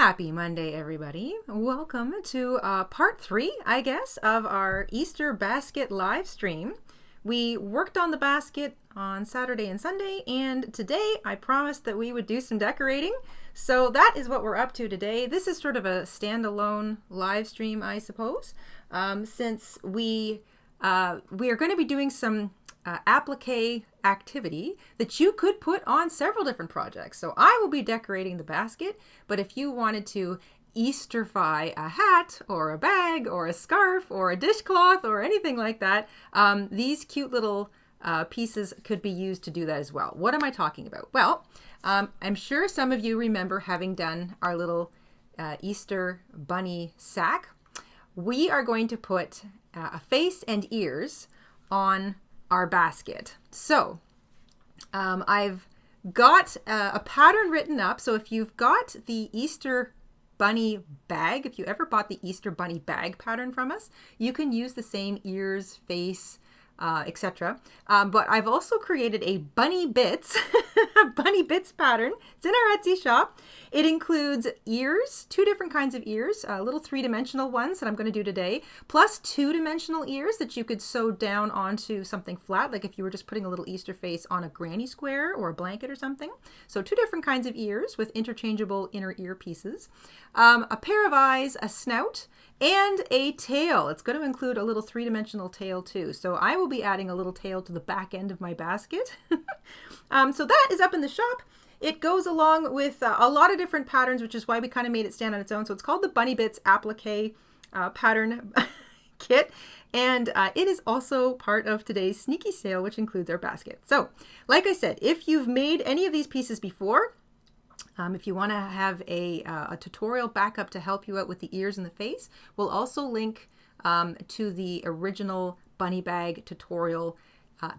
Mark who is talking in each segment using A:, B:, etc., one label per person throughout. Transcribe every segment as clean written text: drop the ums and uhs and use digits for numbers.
A: Happy Monday, everybody. Welcome to part 3, I guess, of our Easter basket live stream. We worked on the basket on Saturday and Sunday, and today I promised that we would do some decorating. So that is what we're up to today. This is sort of a standalone live stream, I suppose, since we are going to be doing some applique activity that you could put on several different projects. So I will be decorating the basket, but if you wanted to Easterify a hat or a bag or a scarf or a dishcloth or anything like that, these cute little pieces could be used to do that as well. What am I talking about? Well, I'm sure some of you remember having done our little Easter bunny sack. We are going to put a face and ears on our basket. So I've got a pattern written up. So if you've got the Easter bunny bag, if you ever bought the Easter bunny bag pattern from us, you can use the same ears, face, etc. But I've also created a bunny bits, a bunny bits pattern. It's in our Etsy shop. It includes ears, 2 different kinds of ears, little 3-dimensional ones that I'm going to do today, plus 2-dimensional ears that you could sew down onto something flat, like if you were just putting a little Easter face on a granny square or a blanket or something. So 2 different kinds of ears with interchangeable inner ear pieces, a pair of eyes, a snout, and a tail. It's going to include a little 3-dimensional tail too. So I will be adding a little tail to the back end of my basket. So that is up in the shop. It goes along with a lot of different patterns, which is why we kind of made it stand on its own. So it's called the Bunny Bits Applique Pattern Kit. And it is also part of today's sneaky sale, which includes our basket. So like I said, if you've made any of these pieces before, if you want to have a tutorial backup to help you out with the ears and the face, we'll also link to the original bunny bag tutorial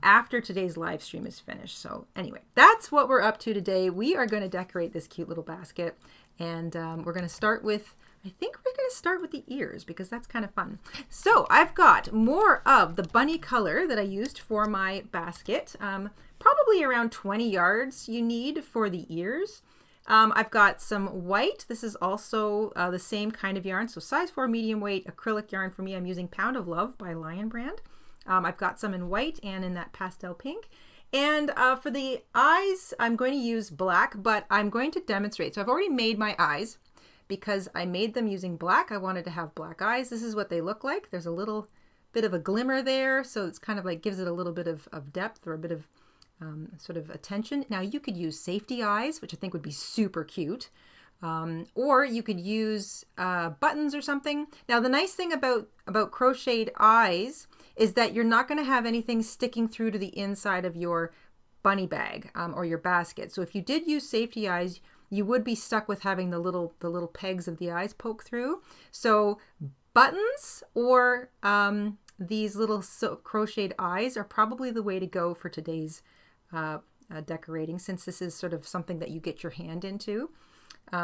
A: after today's live stream is finished. So anyway, that's what we're up to today. We are going to decorate this cute little basket, and we're going to start with, I think we're going to start with the ears because that's kind of fun. So I've got more of the bunny color that I used for my basket, probably around 20 yards you need for the ears. I've got some white. This is also the same kind of yarn. So size 4 medium weight acrylic yarn for me. I'm using Pound of Love by Lion Brand. I've got some in white and in that pastel pink. And for the eyes, I'm going to use black, but I'm going to demonstrate. So I've already made my eyes because I made them using black. I wanted to have black eyes. This is what they look like. There's a little bit of a glimmer there. So it's kind of like gives it a little bit of depth or a bit of sort of attention. Now you could use safety eyes, which I think would be super cute. Or you could use buttons or something. Now the nice thing about crocheted eyes is that you're not going to have anything sticking through to the inside of your bunny bag or your basket. So if you did use safety eyes, you would be stuck with having the little pegs of the eyes poke through. So buttons or these little crocheted eyes are probably the way to go for today's decorating, since this is sort of something that you get your hand into.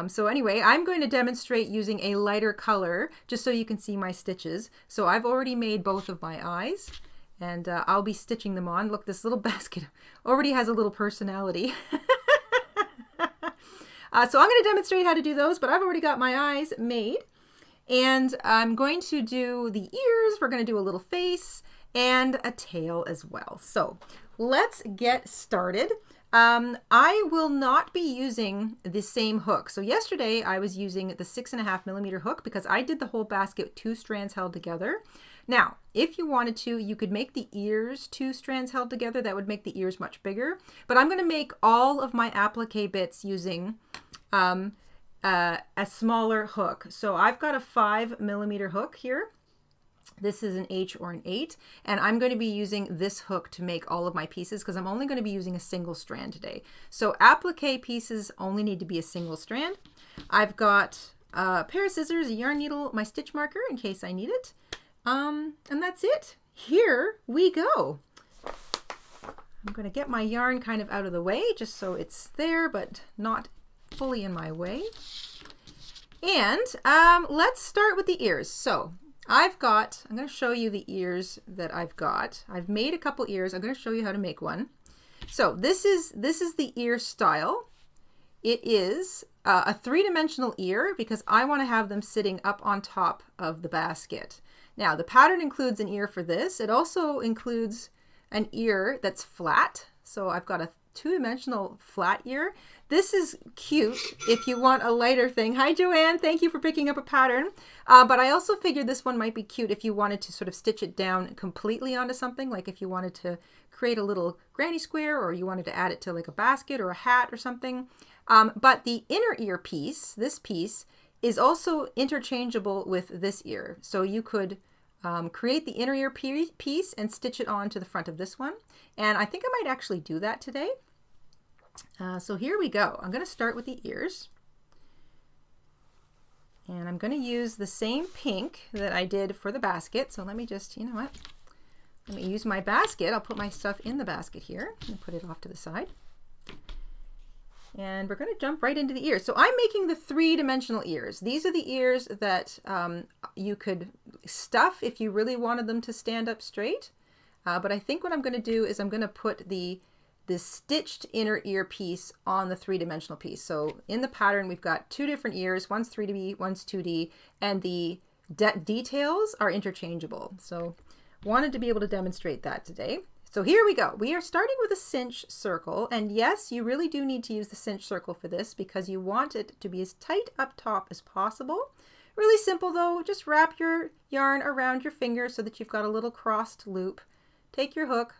A: So anyway, I'm going to demonstrate using a lighter color just so you can see my stitches. So I've already made both of my eyes, and I'll be stitching them on. Look, this little basket already has a little personality. So I'm going to demonstrate how to do those, but I've already got my eyes made. And I'm going to do the ears. We're going to do a little face and a tail as well. So let's get started. I will not be using the same hook. So yesterday I was using the 6.5mm hook because I did the whole basket 2 strands held together. Now, if you wanted to, you could make the ears 2 strands held together. That would make the ears much bigger. But I'm going to make all of my applique bits using a smaller hook. So I've got a 5mm hook here. This is an H or an 8, and I'm going to be using this hook to make all of my pieces because I'm only going to be using a single strand today. So applique pieces only need to be a single strand. I've got a pair of scissors, a yarn needle, my stitch marker in case I need it. And that's it. Here we go. I'm going to get my yarn kind of out of the way just so it's there, but not fully in my way. And let's start with the ears. So I'm going to show you the ears that I've got. I've made a couple ears. I'm going to show you how to make one. So this is the ear style. It is a three-dimensional ear because I want to have them sitting up on top of the basket. Now the pattern includes an ear for this. It also includes an ear that's flat. So I've got a two-dimensional flat ear. This is cute if you want a lighter thing. Hi Joanne, thank you for picking up a pattern. But I also figured this one might be cute if you wanted to sort of stitch it down completely onto something, like if you wanted to create a little granny square or you wanted to add it to like a basket or a hat or something. But the inner ear piece, this piece, is also interchangeable with this ear. So you could create the inner ear piece and stitch it onto the front of this one. And I think I might actually do that today. So here we go. I'm going to start with the ears. And I'm going to use the same pink that I did for the basket. So let me just, you know what? Let me use my basket. I'll put my stuff in the basket here and put it off to the side. And we're going to jump right into the ears. So I'm making the three-dimensional ears. These are the ears that you could stuff if you really wanted them to stand up straight. But I think what I'm going to do is I'm going to put this stitched inner ear piece on the three-dimensional piece. So in the pattern, we've got two different ears. One's 3D, one's 2D, and the details are interchangeable. So wanted to be able to demonstrate that today. So here we go. We are starting with a cinch circle. And yes, you really do need to use the cinch circle for this because you want it to be as tight up top as possible. Really simple though. Just wrap your yarn around your finger so that you've got a little crossed loop. Take your hook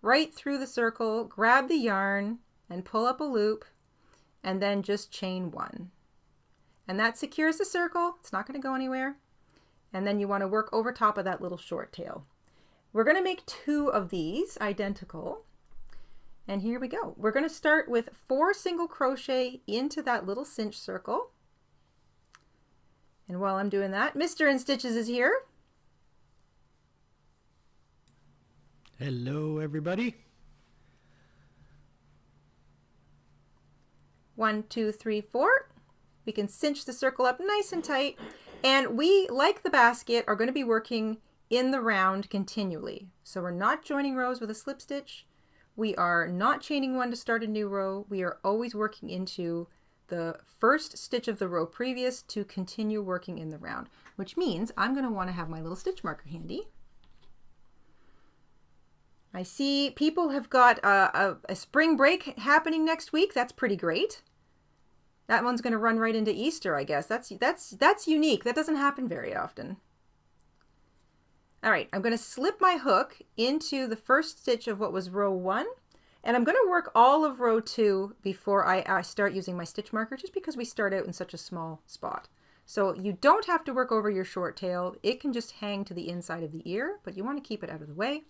A: right through the circle, grab the yarn and pull up a loop and then just chain one. And that secures the circle. It's not going to go anywhere. And then you want to work over top of that little short tail. We're going to make two of these identical. And here we go. We're going to start with 4 single crochet into that little cinch circle. And while I'm doing that, Mr. InStitches is here.
B: Hello, everybody.
A: 1, 2, 3, 4. We can cinch the circle up nice and tight. And we, like the basket, are going to be working in the round continually. So we're not joining rows with a slip stitch. We are not chaining one to start a new row. We are always working into the first stitch of the row previous to continue working in the round, which means I'm going to want to have my little stitch marker handy. I see people have got a spring break happening next week. That's pretty great. That one's going to run right into Easter, I guess. That's unique. That doesn't happen very often. All right, I'm going to slip my hook into the first stitch of what was row 1, and I'm going to work all of row 2 before I start using my stitch marker, just because we start out in such a small spot. So you don't have to work over your short tail. It can just hang to the inside of the ear, but you want to keep it out of the way.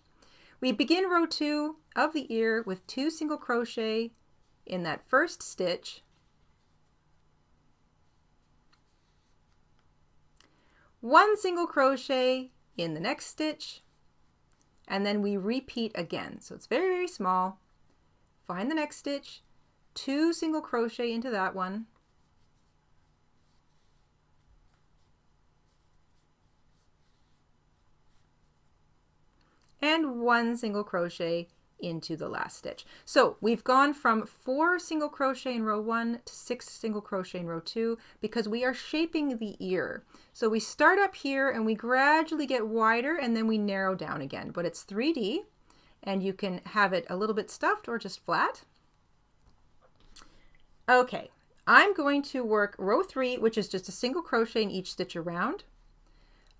A: We begin row 2 of the ear with 2 single crochet in that first stitch. 1 single crochet in the next stitch, and then we repeat again. So it's very, very small. Find the next stitch, 2 single crochet into that one, and 1 single crochet into the last stitch. So we've gone from 4 single crochet in row 1 to 6 single crochet in row 2 because we are shaping the ear. So we start up here and we gradually get wider and then we narrow down again, but it's 3D and you can have it a little bit stuffed or just flat. Okay, I'm going to work row 3, which is just a single crochet in each stitch around.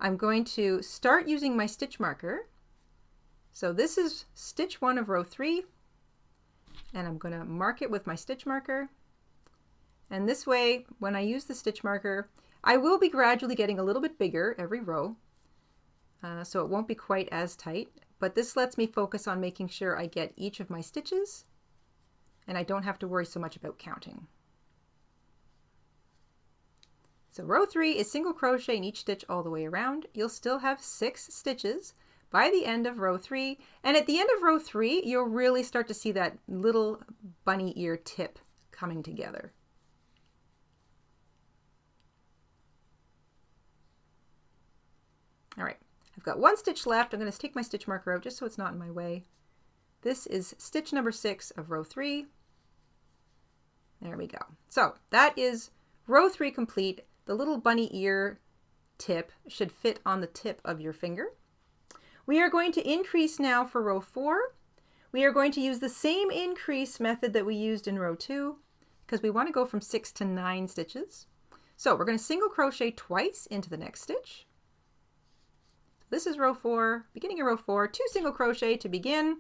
A: I'm going to start using my stitch marker. So this is stitch 1 of row 3, and I'm going to mark it with my stitch marker. And this way, when I use the stitch marker, I will be gradually getting a little bit bigger every row, so it won't be quite as tight, but this lets me focus on making sure I get each of my stitches, and I don't have to worry so much about counting. So row 3 is single crochet in each stitch all the way around. You'll still have 6 stitches by the end of row 3, and at the end of row 3 you'll really start to see that little bunny ear tip coming together. All right, I've got 1 stitch left. I'm going to take my stitch marker out just so it's not in my way. This is stitch number 6 of row 3. There we go. So that is Row 3 complete. The little bunny ear tip should fit on the tip of your finger. We are going to increase now for row 4. We are going to use the same increase method that we used in row 2 because we want to go from 6 to 9 stitches. So we're going to single crochet twice into the next stitch. This is row 4, beginning of row 4, 2 single crochet to begin.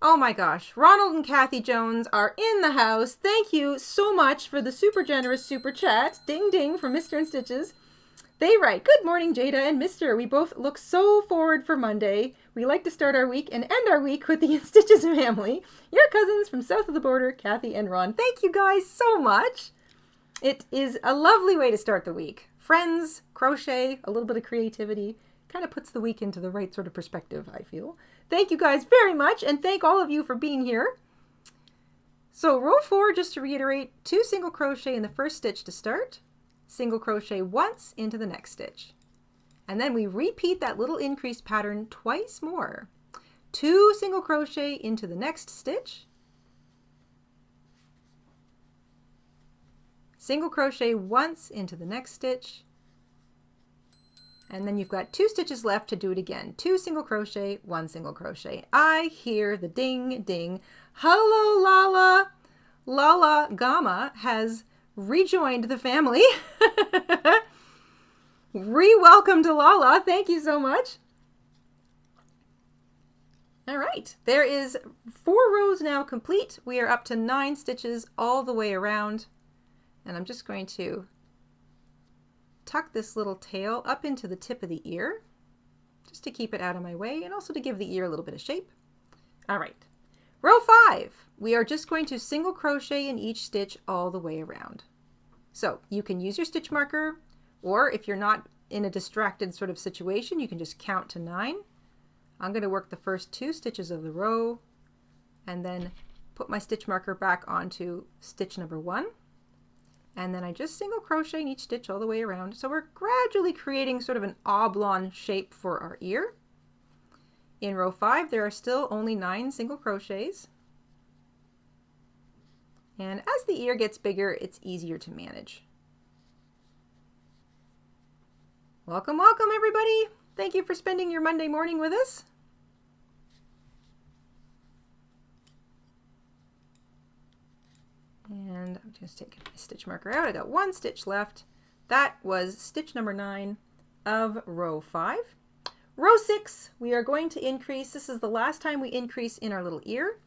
A: Oh my gosh, Ronald and Kathy Jones are in the house. Thank you so much for the super generous super chat. Ding ding from Mr. InStitches. They write, "Good morning, Jayda and Mr. We both look so forward for Monday. We like to start our week and end our week with the InStitches family. Your cousins from south of the border, Kathy and Ron." Thank you guys so much. It is a lovely way to start the week. Friends, crochet, a little bit of creativity. Kind of puts the week into the right sort of perspective, I feel. Thank you guys very much, and thank all of you for being here. So row 4, just to reiterate, 2 single crochet in the first stitch to start, single crochet once into the next stitch. And then we repeat that little increase pattern twice more. 2 single crochet into the next stitch, single crochet once into the next stitch, and then you've got 2 stitches left to do it again. 2 single crochet, 1 single crochet. I hear the ding ding. Hello, Lala. Lala Gama has rejoined the family. Re-welcome to Lala. Thank you so much. All right, there is 4 rows now complete. We are up to 9 stitches all the way around. And I'm just going to tuck this little tail up into the tip of the ear, just to keep it out of my way and also to give the ear a little bit of shape. All right, row 5, we are just going to single crochet in each stitch all the way around. So you can use your stitch marker, or if you're not in a distracted sort of situation, you can just count to 9. I'm going to work the first 2 stitches of the row and then put my stitch marker back onto stitch number 1. And then I just single crochet in each stitch all the way around. So we're gradually creating sort of an oblong shape for our ear. In row 5, there are still only 9 single crochets. And as the ear gets bigger, it's easier to manage. Welcome, welcome everybody. Thank you for spending your Monday morning with us. And I'm just taking my stitch marker out. I got 1 stitch left. That was stitch number 9 of row 5. Row 6, we are going to increase. This is the last time we increase in our little ear.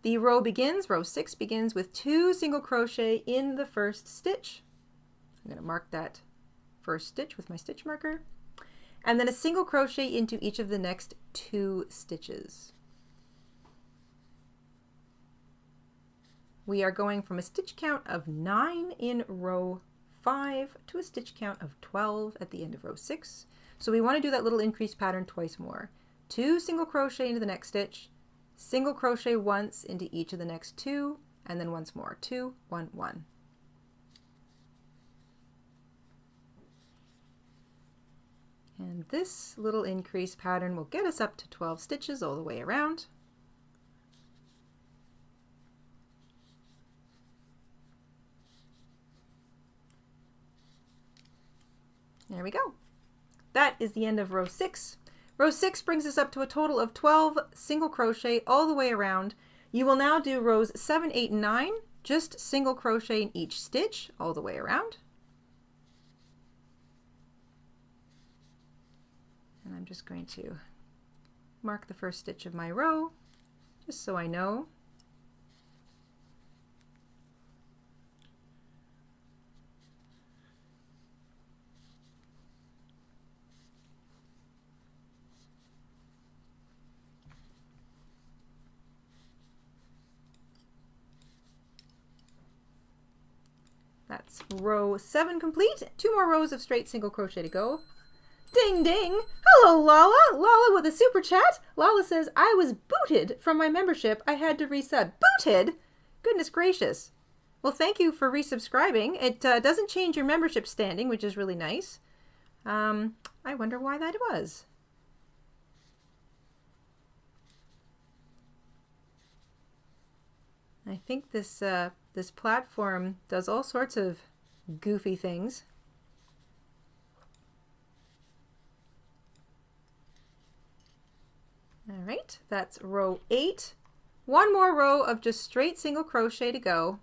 A: The row 6 begins with 2 single crochet in the first stitch. I'm going to mark that first stitch with my stitch marker. And then a single crochet into each of the next 2 stitches. We are going from a stitch count of 9 in row 5 to a stitch count of 12 at the end of row 6. So we want to do that little increase pattern twice more. 2 single crochet into the next stitch, single crochet once into each of the next 2, and then once more. 2, 1, 1. And this little increase pattern will get us up to 12 stitches all the way around. There we go. That is the end of row 6. Row 6 brings us up to a total of 12 single crochet all the way around. You will now do rows 7, 8, and 9, just single crochet in each stitch all the way around. And I'm just going to mark the first stitch of my row, just so I know. That's row 7 complete. 2 more rows of straight single crochet to go. Ding ding! Hello Lala! Lala with a super chat. Lala says, I was booted from my membership. I had to resub. Booted? Goodness gracious. Well, thank you for resubscribing. It doesn't change your membership standing, which is really nice. I wonder why that was. I think this this platform does all sorts of goofy things. All right, that's row 8. One more row of just straight single crochet to go.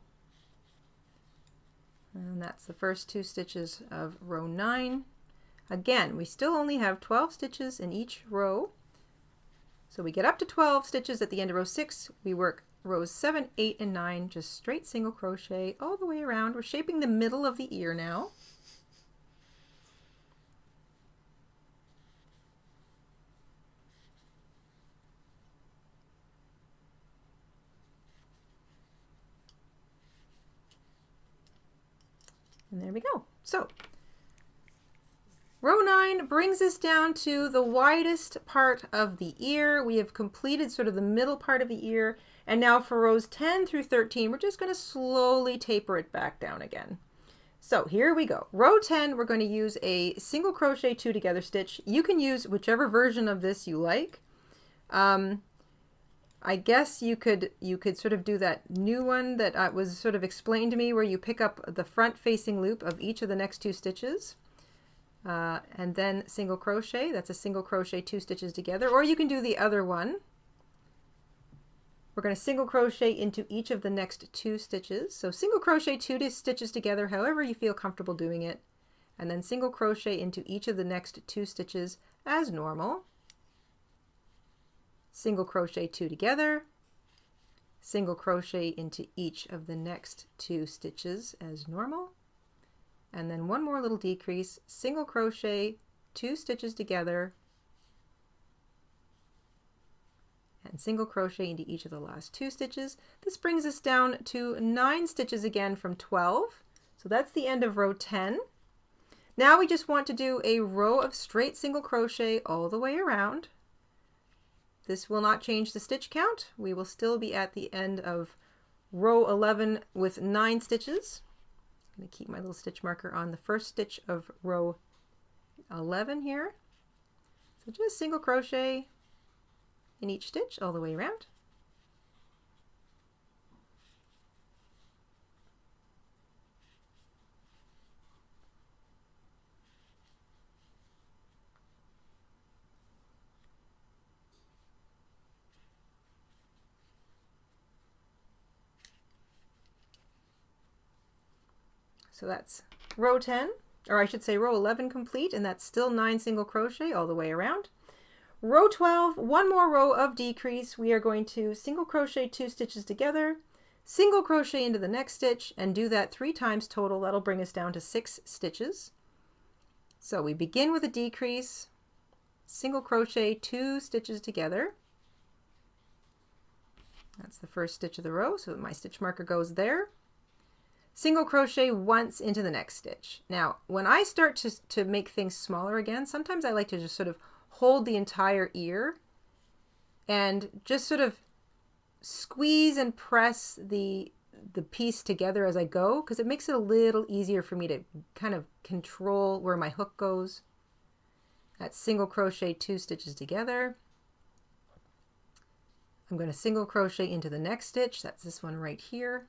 A: And that's the first 2 stitches of row 9. Again, we still only have 12 stitches in each row. So we get up to 12 stitches at the end of row 6. We work rows 7, 8, and 9, just straight single crochet all the way around. We're shaping the middle of the ear now. And there we go. So row 9 brings us down to the widest part of the ear. We have completed sort of the middle part of the ear. And now for rows 10 through 13, we're just going to slowly taper it back down again. So here we go. Row 10, we're going to use a single crochet 2 together stitch. You can use whichever version of this you like. I guess you could sort of do that new one that was sort of explained to me, where you pick up the front facing loop of each of the next 2 stitches and then single crochet. That's a single crochet 2 stitches together. Or you can do the other one. We're going to single crochet into each of the next 2 stitches. So single crochet 2 stitches together, however you feel comfortable doing it, and then single crochet into each of the next 2 stitches as normal. Single crochet 2 together, single crochet into each of the next 2 stitches as normal, and then one more little decrease, single crochet 2 stitches together, and single crochet into each of the last 2 stitches. This brings us down to 9 stitches again from 12. So that's the end of row 10. Now we just want to do a row of straight single crochet all the way around. This will not change the stitch count. We will still be at the end of row 11 with 9 stitches. I'm going to keep my little stitch marker on the first stitch of row 11 here. So just single crochet in each stitch all the way around. So that's row 10, or I should say row 11 complete, and that's still 9 single crochet all the way around. Row 12, one more row of decrease. We are going to single crochet 2 stitches together, single crochet into the next stitch, and do that 3 times total. That'll bring us down to 6 stitches. So we begin with a decrease, single crochet 2 stitches together. That's the first stitch of the row, so my stitch marker goes there. Single crochet once into the next stitch. Now, when I start to make things smaller again, sometimes I like to just sort of hold the entire ear and just sort of squeeze and press the piece together as I go, because it makes it a little easier for me to kind of control where my hook goes. That's single crochet 2 stitches together. I'm going to single crochet into the next stitch. That's this one right here.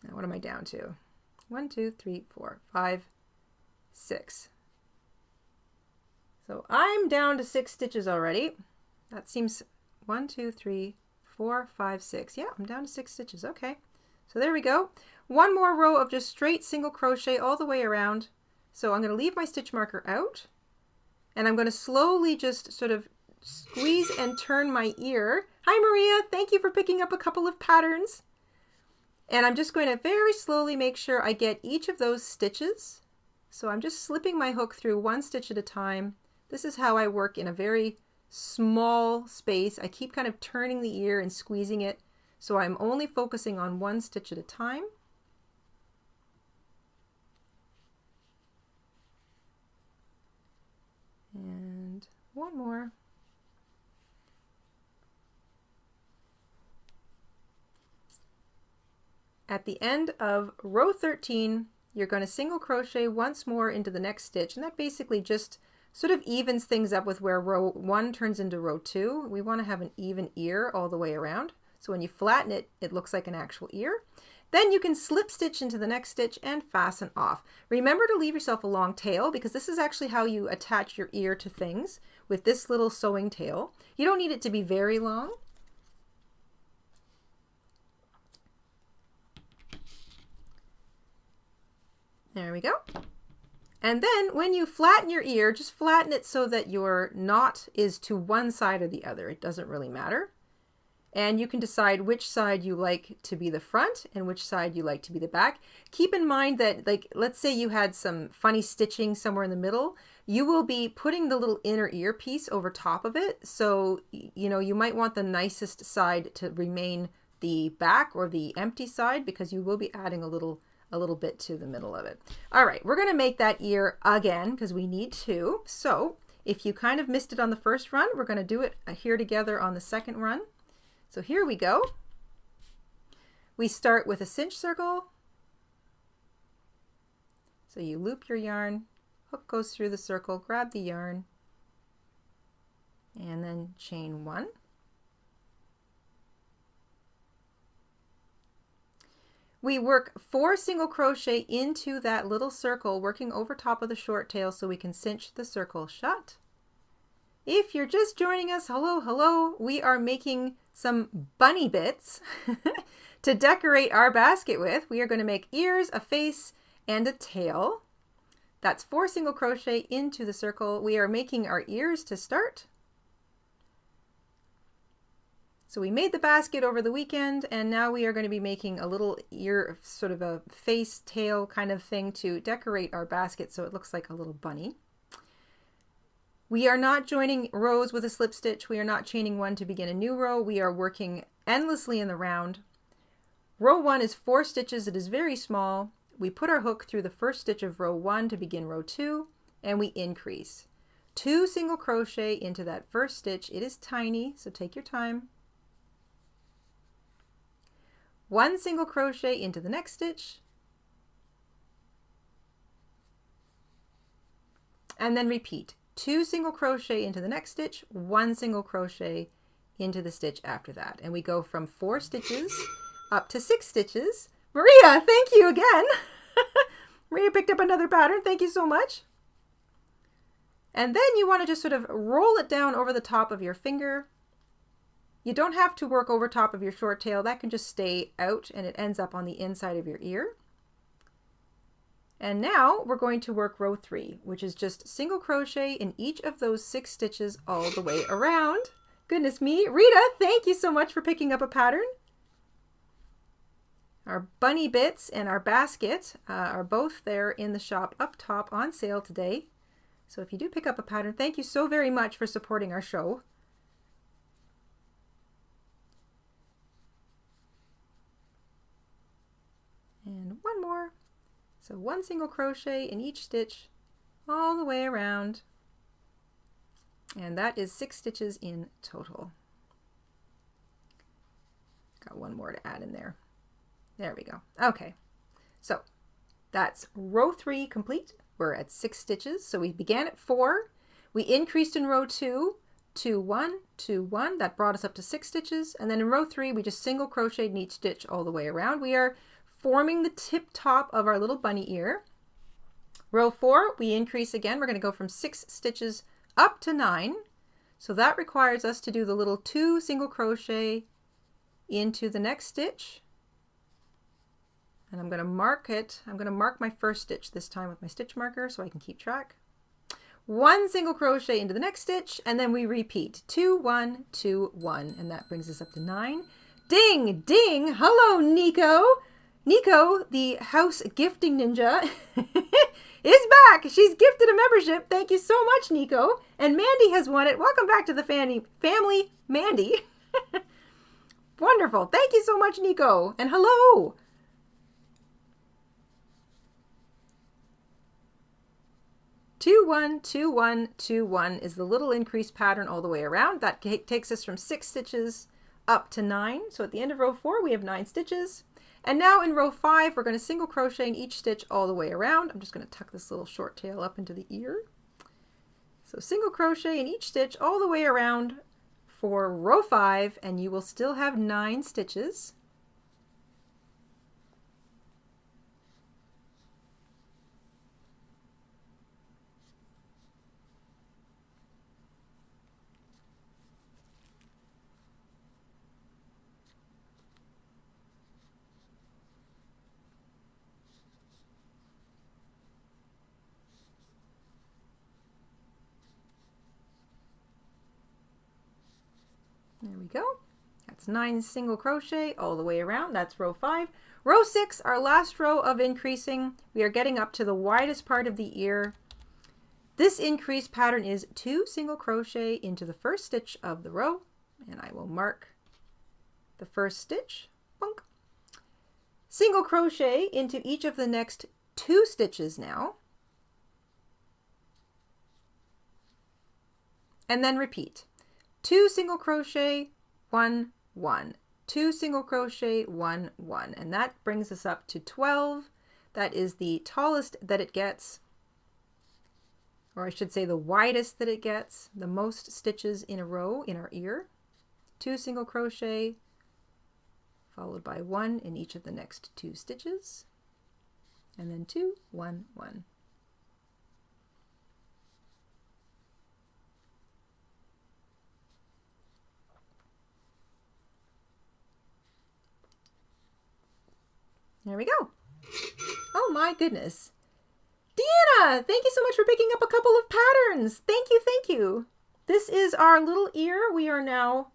A: Now what am I down to? 1, 2, 3, 4, 5, 6. So I'm down to 6 stitches already. That seems 1, 2, 3, 4, 5, 6. Yeah, I'm down to 6 stitches. Okay. So there we go. One more row of just straight single crochet all the way around. So I'm going to leave my stitch marker out, and I'm going to slowly just sort of squeeze and turn my ear. Hi Maria, thank you for picking up a couple of patterns. And I'm just going to very slowly make sure I get each of those stitches. So I'm just slipping my hook through 1 stitch at a time. This is how I work in a very small space. I keep kind of turning the ear and squeezing it, so I'm only focusing on 1 stitch at a time. And one more. At the end of row 13, you're going to single crochet once more into the next stitch, and that basically just sort of evens things up with where row 1 turns into row 2. We want to have an even ear all the way around. So when you flatten it, it looks like an actual ear. Then you can slip stitch into the next stitch and fasten off. Remember to leave yourself a long tail because this is actually how you attach your ear to things with this little sewing tail. You don't need it to be very long. There we go. And then when you flatten your ear, just flatten it so that your knot is to one side or the other. It doesn't really matter. And you can decide which side you like to be the front and which side you like to be the back. Keep in mind that, like, let's say you had some funny stitching somewhere in the middle, you will be putting the little inner ear piece over top of it. So, you know, you might want the nicest side to remain the back or the empty side because you will be adding a little bit to the middle of it. All right, we're going to make that ear again because we need to. So if you kind of missed it on the first run, we're going to do it here together on the second run. So here we go. We start with a cinch circle. So you loop your yarn, hook goes through the circle, grab the yarn, and then chain 1. We work 4 single crochet into that little circle, working over top of the short tail so we can cinch the circle shut. If you're just joining us, hello, hello. We are making some bunny bits to decorate our basket with. We are going to make ears, a face, and a tail. That's 4 single crochet into the circle. We are making our ears to start. So we made the basket over the weekend, and now we are going to be making a little ear, sort of a face, tail kind of thing to decorate our basket so it looks like a little bunny. We are not joining rows with a slip stitch. We are not chaining 1 to begin a new row. We are working endlessly in the round. Row 1 is 4 stitches. It is very small. We put our hook through the first stitch of row 1 to begin row 2, and we increase. 2 single crochet into that first stitch. It is tiny, so take your time. 1 single crochet into the next stitch, and then repeat. 2 single crochet into the next stitch, 1 single crochet into the stitch after that. And we go from 4 stitches up to 6 stitches. Maria, thank you again. Maria picked up another pattern. Thank you so much. And then you want to just sort of roll it down over the top of your finger. You don't have to work over top of your short tail. That can just stay out and it ends up on the inside of your ear. And now we're going to work row 3, which is just single crochet in each of those 6 stitches all the way around. Goodness me. Rita, thank you so much for picking up a pattern. Our bunny bits and our basket are both there in the shop up top on sale today. So if you do pick up a pattern, thank you so very much for supporting our show. And one more. So 1 single crochet in each stitch all the way around. And that is 6 stitches in total. Got one more to add in there. There we go. Okay, so that's row 3 complete. We're at 6 stitches. So we began at 4. We increased in row 2 to 1, 2, 1. That brought us up to 6 stitches. And then in row 3, we just single crocheted in each stitch all the way around. We are forming the tip top of our little bunny ear. Row 4, we increase again. We're going to go from 6 stitches up to 9. So that requires us to do the little 2 single crochet into the next stitch. And I'm going to mark it. I'm going to mark my first stitch this time with my stitch marker so I can keep track. 1 single crochet into the next stitch, and then we repeat 2, 1, 2, 1, and that brings us up to 9. Ding, ding. Hello, Nico. Nico, the house gifting ninja, is back. She's gifted a membership. Thank you so much, Nico. And Mandy has won it. Welcome back to the family, Mandy. Wonderful. Thank you so much, Nico. And hello. Two, 1, 2, 1, 2, 1 is the little increased pattern all the way around. That takes us from 6 stitches up to 9. So at the end of row 4, we have 9 stitches. And now in row 5, we're going to single crochet in each stitch all the way around. I'm just going to tuck this little short tail up into the ear. So single crochet in each stitch all the way around for row 5, and you will still have 9 stitches. There we go. That's 9 single crochet all the way around. That's row 5. Row 6, our last row of increasing. We are getting up to the widest part of the ear. This increase pattern is 2 single crochet into the first stitch of the row, and I will mark the first stitch. Bonk. Single crochet into each of the next 2 stitches now, and then repeat. 2 single crochet, 1, 1, 2 single crochet, 1, 1, and that brings us up to 12. That is the tallest that it gets, or I should say the widest that it gets, the most stitches in a row in our ear. 2 single crochet followed by 1 in each of the next 2 stitches, and then 2, 1, 1. There we go. Oh my goodness. Deanna, thank you so much for picking up a couple of patterns. Thank you, thank you. This is our little ear. We are now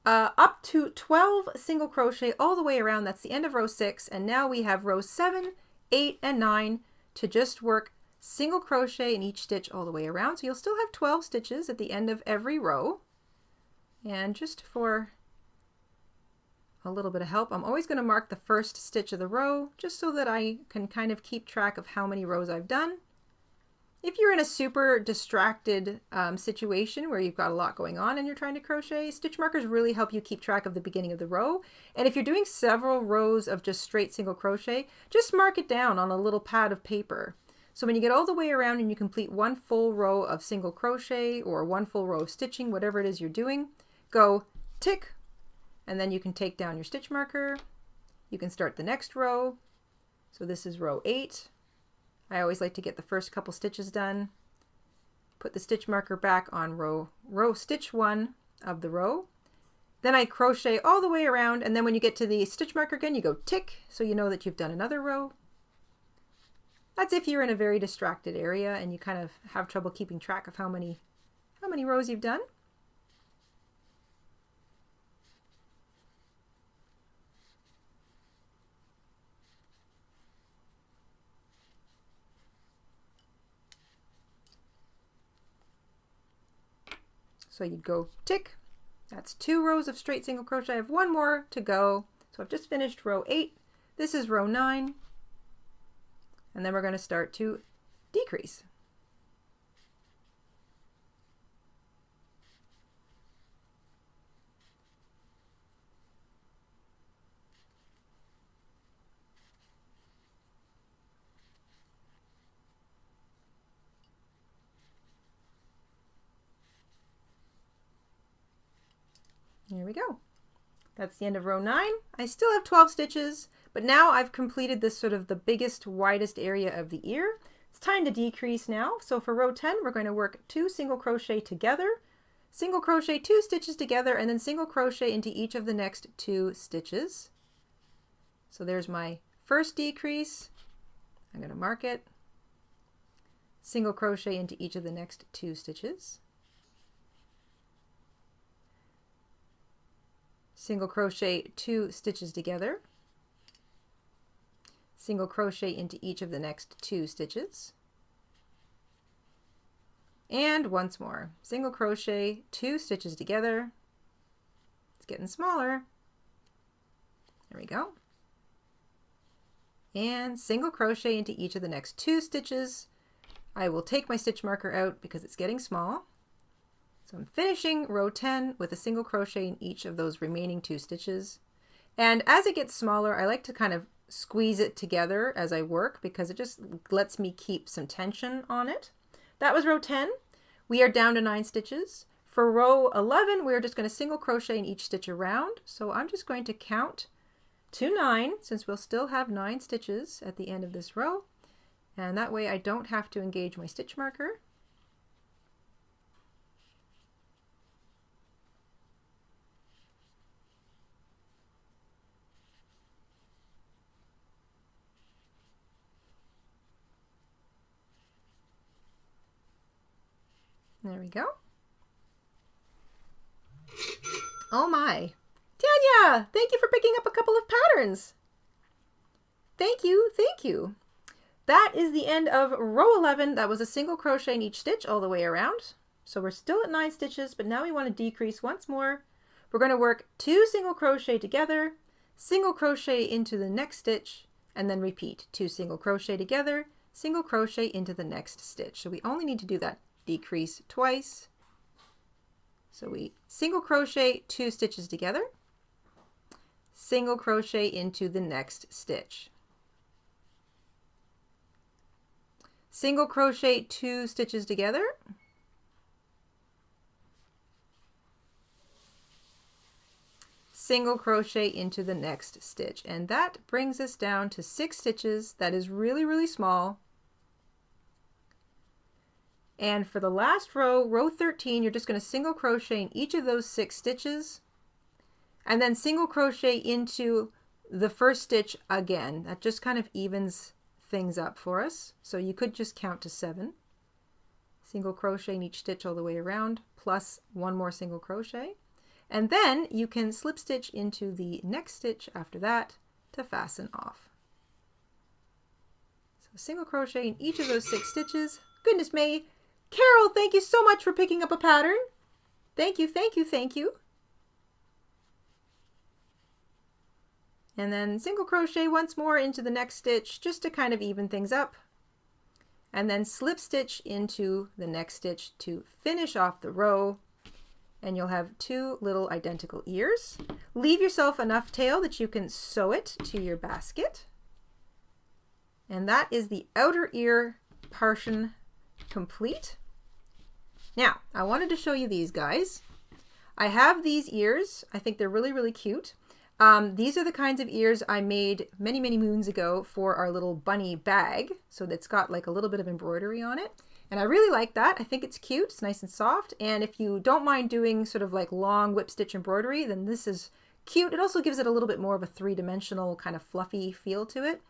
A: up to 12 single crochet all the way around. That's the end of row 6. And now we have row 7, 8, and 9 to just work single crochet in each stitch all the way around. So you'll still have 12 stitches at the end of every row. And just for a little bit of help, I'm always going to mark the first stitch of the row just so that I can kind of keep track of how many rows I've done. If you're in a super distracted situation where you've got a lot going on and you're trying to crochet, stitch markers really help you keep track of the beginning of the row. And if you're doing several rows of just straight single crochet, just mark it down on a little pad of paper. So when you get all the way around and you complete one full row of single crochet or one full row of stitching, whatever it is you're doing, go tick, and then you can take down your stitch marker. You can start the next row. So this is row 8. I always like to get the first couple stitches done. Put the stitch marker back on row stitch 1 of the row. Then I crochet all the way around, and then when you get to the stitch marker again, you go tick, so you know that you've done another row. That's if you're in a very distracted area and you kind of have trouble keeping track of how many rows you've done. So you'd go tick. That's 2 rows of straight single crochet. I have 1 more to go. So I've just finished row 8. This is row 9. And then we're going to start to decrease. There we go. That's the end of row 9. I still have 12 stitches, but now I've completed this sort of the biggest, widest area of the ear. It's time to decrease now. So for row 10, we're going to work 2 single crochet together, single crochet 2 stitches together, and then single crochet into each of the next 2 stitches. So there's my first decrease. I'm going to mark it. Single crochet into each of the next 2 stitches. Single crochet 2 stitches together, single crochet into each of the next 2 stitches, and once more, single crochet 2 stitches together. It's getting smaller. There we go. And single crochet into each of the next 2 stitches. I will take my stitch marker out because it's getting small. So I'm finishing row 10 with a single crochet in each of those remaining 2 stitches. And as it gets smaller, I like to kind of squeeze it together as I work because it just lets me keep some tension on it. That was row 10. We are down to 9 stitches. For row 11, we're just going to single crochet in each stitch around. So I'm just going to count to 9, since we'll still have 9 stitches at the end of this row. And that way I don't have to engage my stitch marker. There we go. Oh my. Tanya, thank you for picking up a couple of patterns. Thank you, thank you. That is the end of row 11. That was a single crochet in each stitch all the way around. So we're still at 9 stitches, but now we want to decrease once more. We're going to work 2 single crochet together, single crochet into the next stitch, and then repeat 2 single crochet together, single crochet into the next stitch. So we only need to do that decrease twice. So we single crochet 2 stitches together, single crochet into the next stitch, single crochet 2 stitches together, single crochet into the next stitch. And that brings us down to 6 stitches. That is really, really small. And for the last row, row 13, you're just going to single crochet in each of those 6 stitches and then single crochet into the first stitch again. That just kind of evens things up for us. So you could just count to 7. Single crochet in each stitch all the way around, plus 1 more single crochet. And then you can slip stitch into the next stitch after that to fasten off. So single crochet in each of those 6 stitches. Goodness me. Carol, thank you so much for picking up a pattern. Thank you, thank you, thank you. And then single crochet once more into the next stitch just to kind of even things up. And then slip stitch into the next stitch to finish off the row. And you'll have 2 little identical ears. Leave yourself enough tail that you can sew it to your basket. And that is the outer ear portion complete. Now, I wanted to show you these guys. I have these ears. I think they're really, really cute. These are the kinds of ears I made many, many moons ago for our little bunny bag. So that's got like a little bit of embroidery on it. And I really like that. I think it's cute. It's nice and soft. And if you don't mind doing sort of like long whip stitch embroidery, then this is cute. It also gives it a little bit more of a 3-dimensional kind of fluffy feel to it.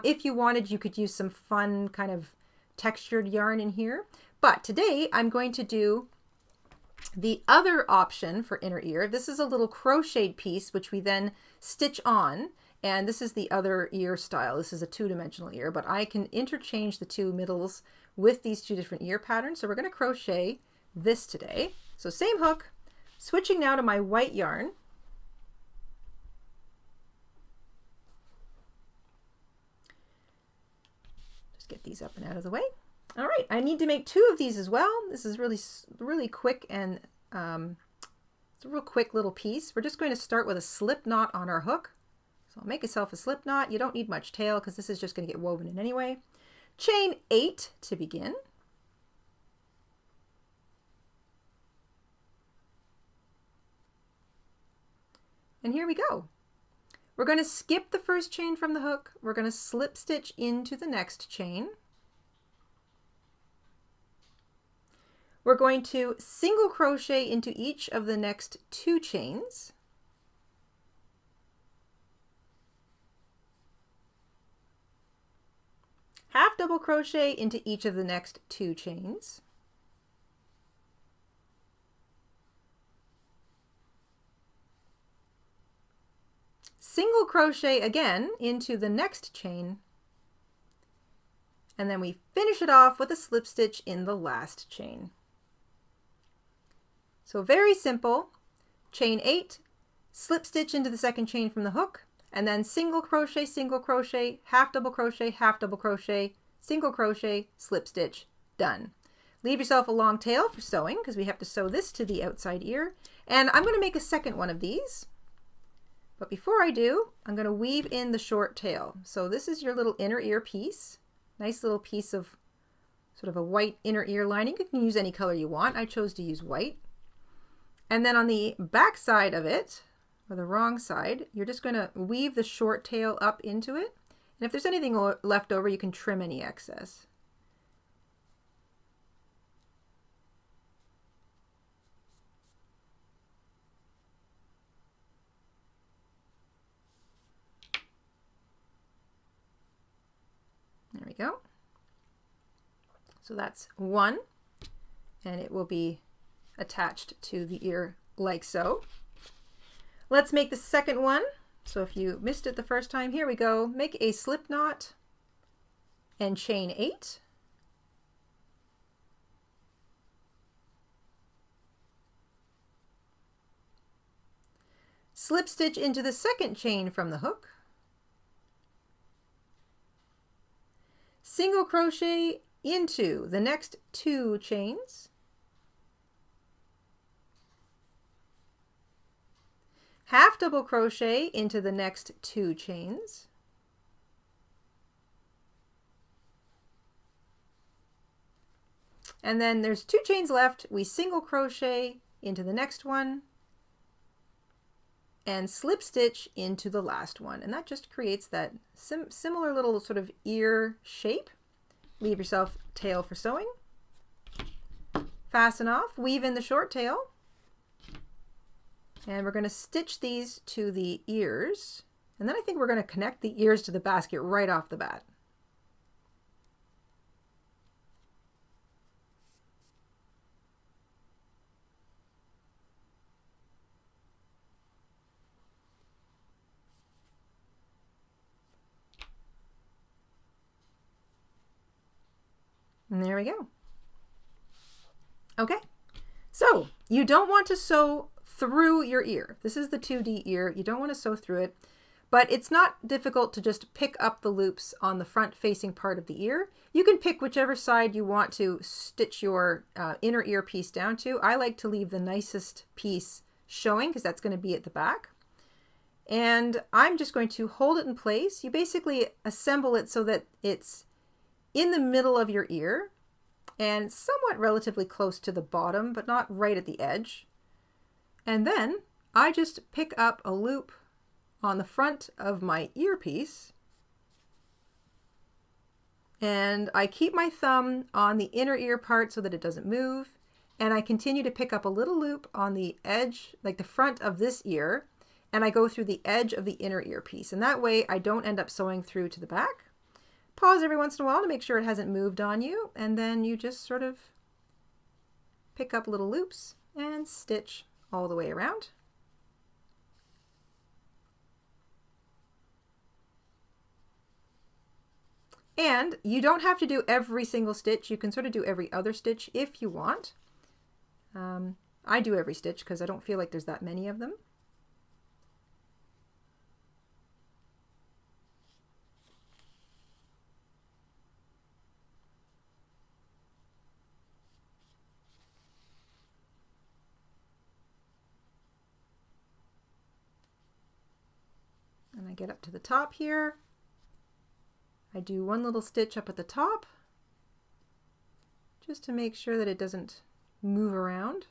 A: If you wanted, you could use some fun kind of textured yarn in here. But today I'm going to do the other option for inner ear. This is a little crocheted piece which we then stitch on, and this is the other ear style. This is a 2-dimensional ear, but I can interchange the 2 middles with these 2 different ear patterns. So we're going to crochet this today. So same hook, switching now to my white yarn. Just get these up and out of the way. All right, I need to make 2 of these as well. This is really quick, and it's a real quick little piece. We're just going to start with a slip knot on our hook. So I'll make yourself a slip knot. You don't need much tail because this is just going to get woven in anyway. Chain 8 to begin. And here we go. We're going to skip the first chain from the hook. We're going to slip stitch into the next chain. We're going to single crochet into each of the next 2 chains. Half double crochet into each of the next 2 chains. Single crochet again into the next chain. And then we finish it off with a slip stitch in the last chain. So very simple. Chain 8, slip stitch into the second chain from the hook, and then single crochet, half double crochet, single crochet, slip stitch, done. Leave yourself a long tail for sewing because we have to sew this to the outside ear. And I'm going to make a second one of these. But before I do, I'm going to weave in the short tail. So this is your little inner ear piece. Nice little piece of sort of a white inner ear lining. You can use any color you want. I chose to use white. And then on the back side of it, or the wrong side, you're just going to weave the short tail up into it. And if there's anything left over, you can trim any excess. There we go. So that's one, and it will be attached to the ear like so. Let's make the second one. So if you missed it the first time, here we go. Make a slip knot and chain 8. Slip stitch into the second chain from the hook. Single crochet into the next 2 chains. Half double crochet into the next 2 chains. And then there's 2 chains left. We single crochet into the next one and slip stitch into the last one. And that just creates that similar little sort of ear shape. Leave yourself tail for sewing. Fasten off, weave in the short tail. And we're going to stitch these to the ears. And then I think we're going to connect the ears to the basket right off the bat. And there we go. Okay, so you don't want to sew through your ear. This is the 2D ear. You don't want to sew through it, but it's not difficult to just pick up the loops on the front facing part of the ear. You can pick whichever side you want to stitch your inner ear piece down to. I like to leave the nicest piece showing because that's going to be at the back. And I'm just going to hold it in place. You basically assemble it so that it's in the middle of your ear and somewhat relatively close to the bottom, but not right at the edge. And then I just pick up a loop on the front of my earpiece, and I keep my thumb on the inner ear part so that it doesn't move, and I continue to pick up a little loop on the edge, like the front of this ear, and I go through the edge of the inner earpiece, and that way I don't end up sewing through to the back. Pause every once in a while to make sure it hasn't moved on you, and then you just sort of pick up little loops and stitch all the way around. And you don't have to do every single stitch. You can sort of do every other stitch if you want. I do every stitch because I don't feel like there's that many of them. And I get up to the top here. I do one little stitch up at the top just to make sure that it doesn't move around.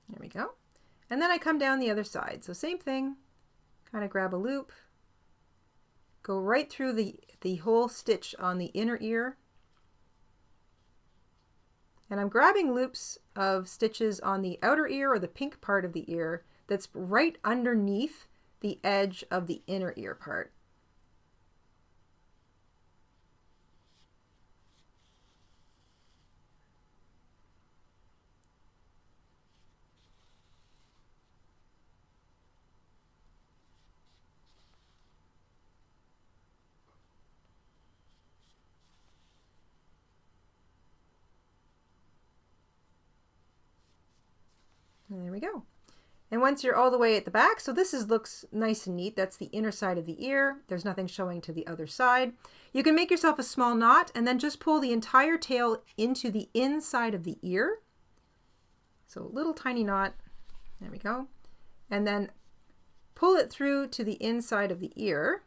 A: There we go. And then I come down the other side. So same thing, kind of grab a loop, go right through the whole stitch on the inner ear. And I'm grabbing loops of stitches on the outer ear or the pink part of the ear that's right underneath the edge of the inner ear part. And there we go. And once you're all the way at the back, so this looks nice and neat. That's the inner side of the ear. There's nothing showing to the other side. You can make yourself a small knot and then just pull the entire tail into the inside of the ear. So a little tiny knot. There we go. And then pull it through to the inside of the ear.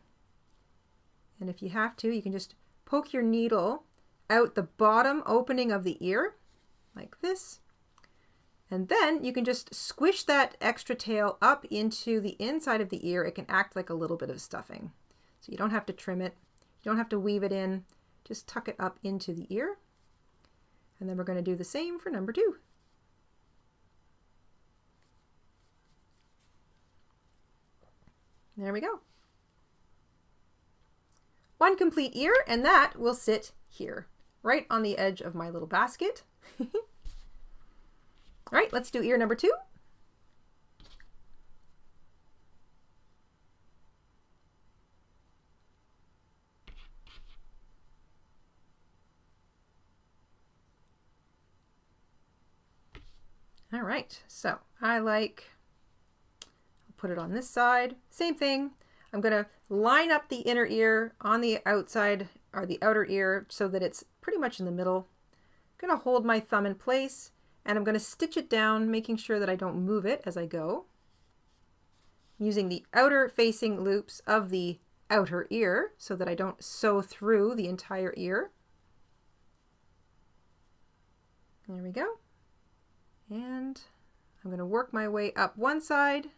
A: And if you have to, you can just poke your needle out the bottom opening of the ear like this. And then you can just squish that extra tail up into the inside of the ear. It can act like a little bit of stuffing. So you don't have to trim it. You don't have to weave it in. Just tuck it up into the ear. And then we're going to do the same for number 2. There we go. One complete ear, and that will sit here, right on the edge of my little basket. All right, let's do ear number 2. All right, so I'll put it on this side. Same thing. I'm going to line up the inner ear on the outside or the outer ear so that it's pretty much in the middle. I'm going to hold my thumb in place and I'm going to stitch it down, making sure that I don't move it as I go. Using the outer facing loops of the outer ear so that I don't sew through the entire ear. There we go. And I'm going to work my way up one side.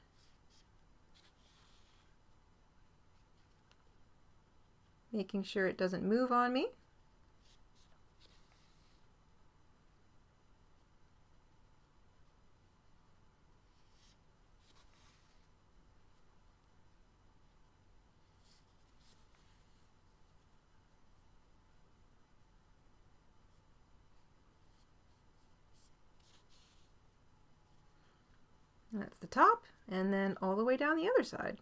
A: Making sure it doesn't move on me. That's the top, and then all the way down the other side.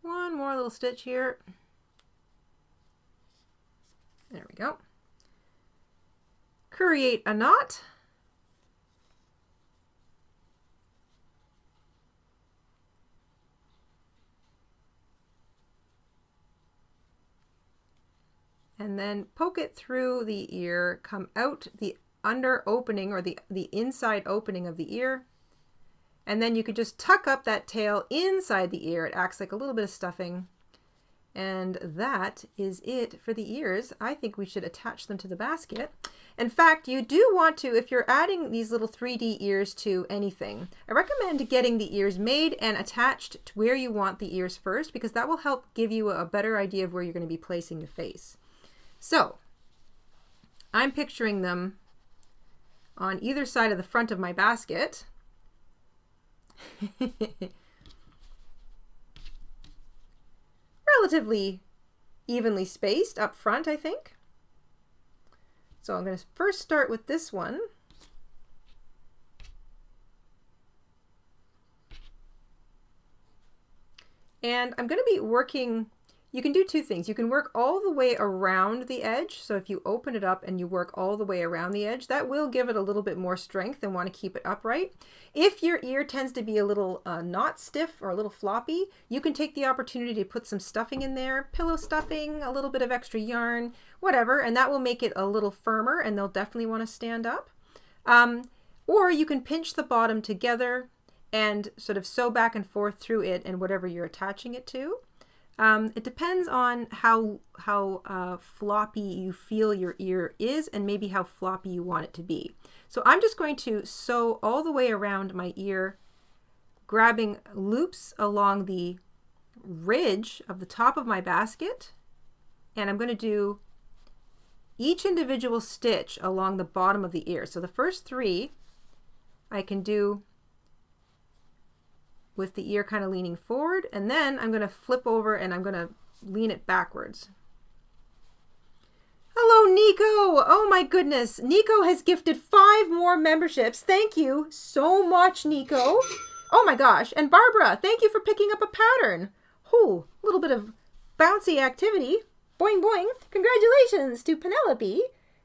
A: One more little stitch here. There we go. Create a knot. And then poke it through the ear, come out the under opening or the inside opening of the ear. And then you could just tuck up that tail inside the ear. It acts like a little bit of stuffing. And that is it for the ears. I think we should attach them to the basket. In fact, you do want to, if you're adding these little 3D ears to anything, I recommend getting the ears made and attached to where you want the ears first, because that will help give you a better idea of where you're going to be placing the face. So I'm picturing them on either side of the front of my basket. Relatively evenly spaced up front, I think. So I'm going to first start with this one. And I'm going to be working, you can do two things. You can work all the way around the edge. So if you open it up and you work all the way around the edge, that will give it a little bit more strength and want to keep it upright. If your ear tends to be a little not stiff or a little floppy, you can take the opportunity to put some stuffing in there, pillow stuffing, a little bit of extra yarn, whatever, and that will make it a little firmer and they'll definitely want to stand up. Or you can pinch the bottom together and sort of sew back and forth through it and whatever you're attaching it to. It depends on how floppy you feel your ear is and maybe how floppy you want it to be. So I'm just going to sew all the way around my ear, grabbing loops along the ridge of the top of my basket, and I'm going to do each individual stitch along the bottom of the ear. So the first 3 I can do with the ear kind of leaning forward, and then I'm going to flip over and I'm going to lean it backwards. Hello, Nico! Oh my goodness, Nico has gifted 5 more memberships. Thank you so much, Nico. Oh my gosh, and Barbara, thank you for picking up a pattern. Oh, a little bit of bouncy activity. Boing, boing. Congratulations to Penelope,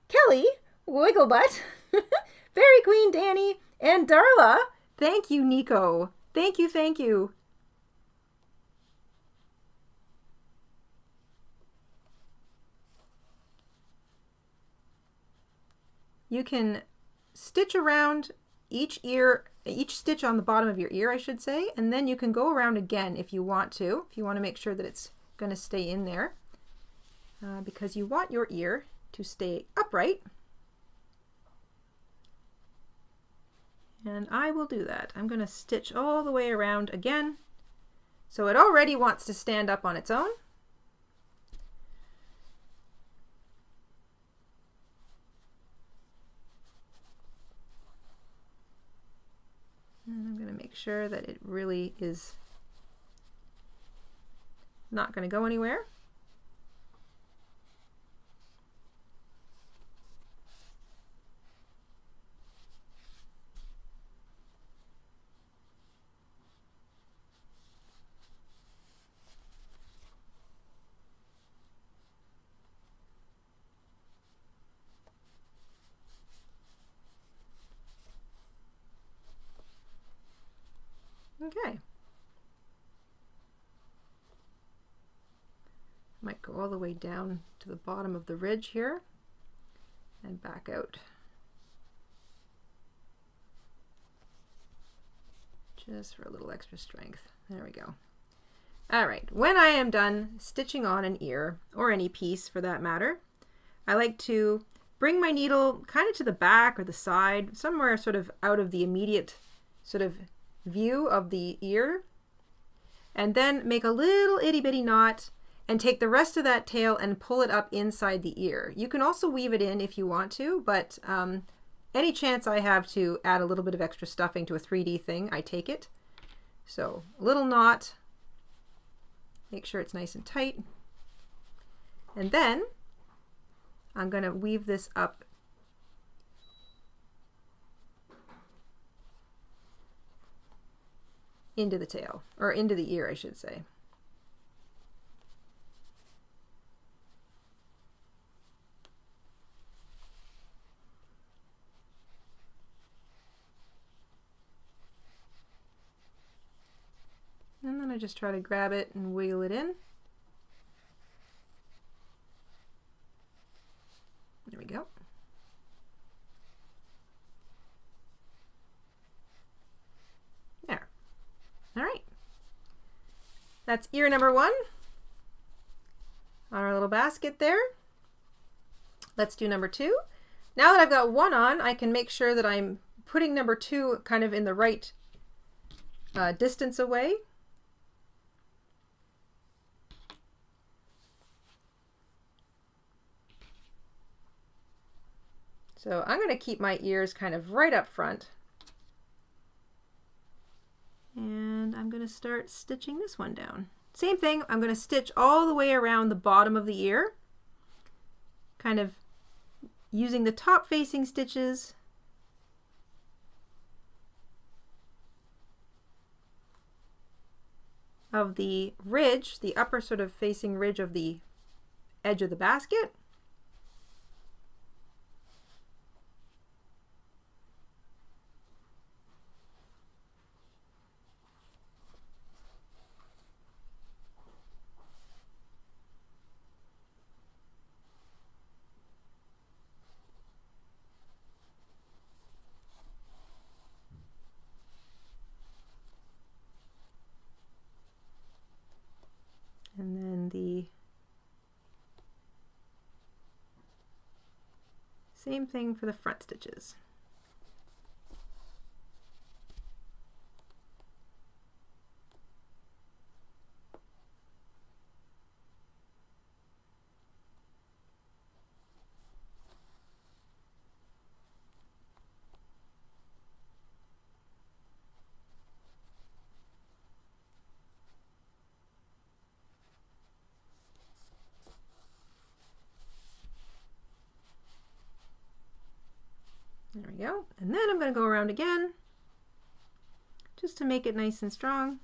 A: Kelly, Wigglebutt, Fairy Queen Danny, and Darla. Thank you, Nico. Thank you, thank you. You can stitch around each stitch on the bottom of your ear, I should say, and then you can go around again if you want to make sure that it's going to stay in there, because you want your ear to stay upright. And I will do that. I'm going to stitch all the way around again. So it already wants to stand up on its own. And I'm going to make sure that it really is not going to go anywhere. Okay. Might go all the way down to the bottom of the ridge here and back out. Just for a little extra strength. There we go. All right, when I am done stitching on an ear, or any piece for that matter, I like to bring my needle kind of to the back or the side, somewhere sort of out of the immediate sort of view of the ear, and then make a little itty bitty knot and take the rest of that tail and pull it up inside the ear. You can also weave it in if you want to, but any chance I have to add a little bit of extra stuffing to a 3D thing, I take it. So a little knot, make sure it's nice and tight, and then I'm going to weave this up into the tail, or into the ear, I should say. And then I just try to grab it and wiggle it in. There we go. There. All right. That's ear number 1 on our little basket there. Let's do number 2. Now that I've got 1 on, I can make sure that I'm putting number 2 kind of in the right distance away. So I'm going to keep my ears kind of right up front. And I'm going to start stitching this one down. Same thing, I'm going to stitch all the way around the bottom of the ear, kind of using the top facing stitches of the ridge, the upper sort of facing ridge of the edge of the basket. And then the same thing for the front stitches. There we go. And then I'm going to go around again just to make it nice and strong.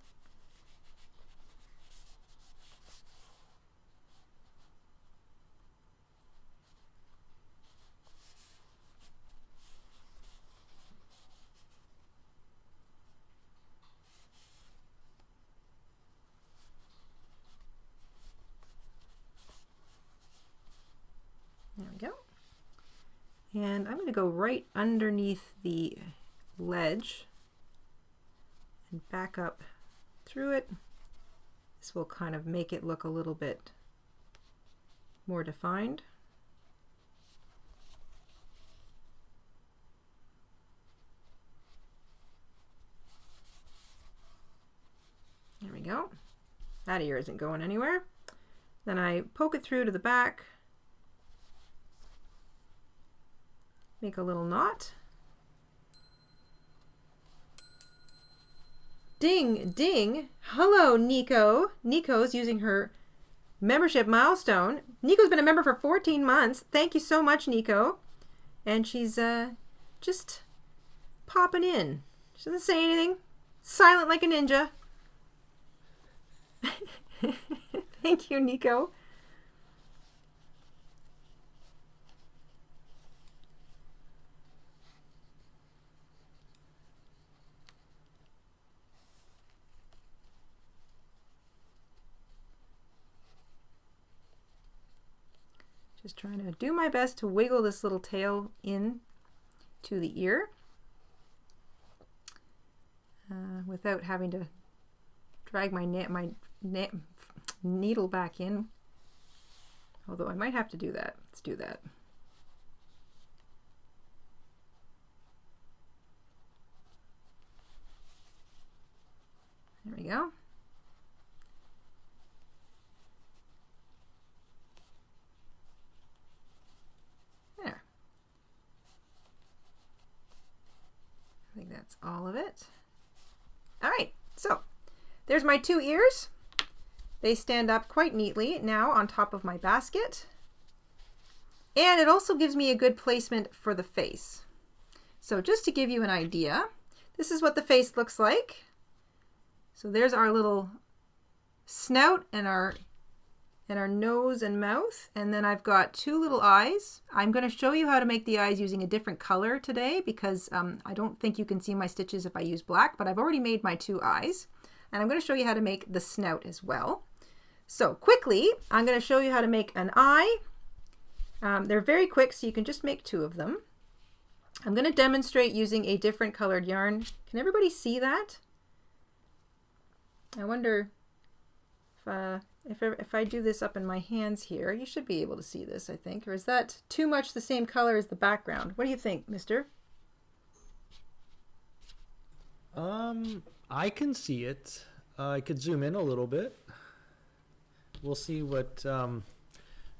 A: There we go. And I'm going to go right underneath the ledge and back up through it. This will kind of make it look a little bit more defined. There we go. That ear isn't going anywhere. Then I poke it through to the back. Make a little knot. Ding, ding. Hello, Nico. Nico's using her membership milestone. Nico's been a member for 14 months. Thank you so much, Nico. And she's just popping in. She doesn't say anything. Silent like a ninja. Thank you, Nico. Just trying to do my best to wiggle this little tail in to the ear without having to drag my needle back in. Although I might have to do that. Let's do that. There we go. There. I think that's all of it. All right, so there's my two ears. They stand up quite neatly now on top of my basket. And it also gives me a good placement for the face. So just to give you an idea, this is what the face looks like. So there's our little snout and our nose and mouth. And then I've got two little eyes. I'm going to show you how to make the eyes using a different color today because I don't think you can see my stitches if I use black, but I've already made my two eyes. And I'm going to show you how to make the snout as well. So quickly, I'm going to show you how to make an eye. They're very quick, so you can just make two of them. I'm going to demonstrate using a different colored yarn. Can everybody see that? I wonder if I do this up in my hands here, you should be able to see this, I think. Or is that too much the same color as the background? What do you think, mister?
B: I can see it. I could zoom in a little bit. We'll see what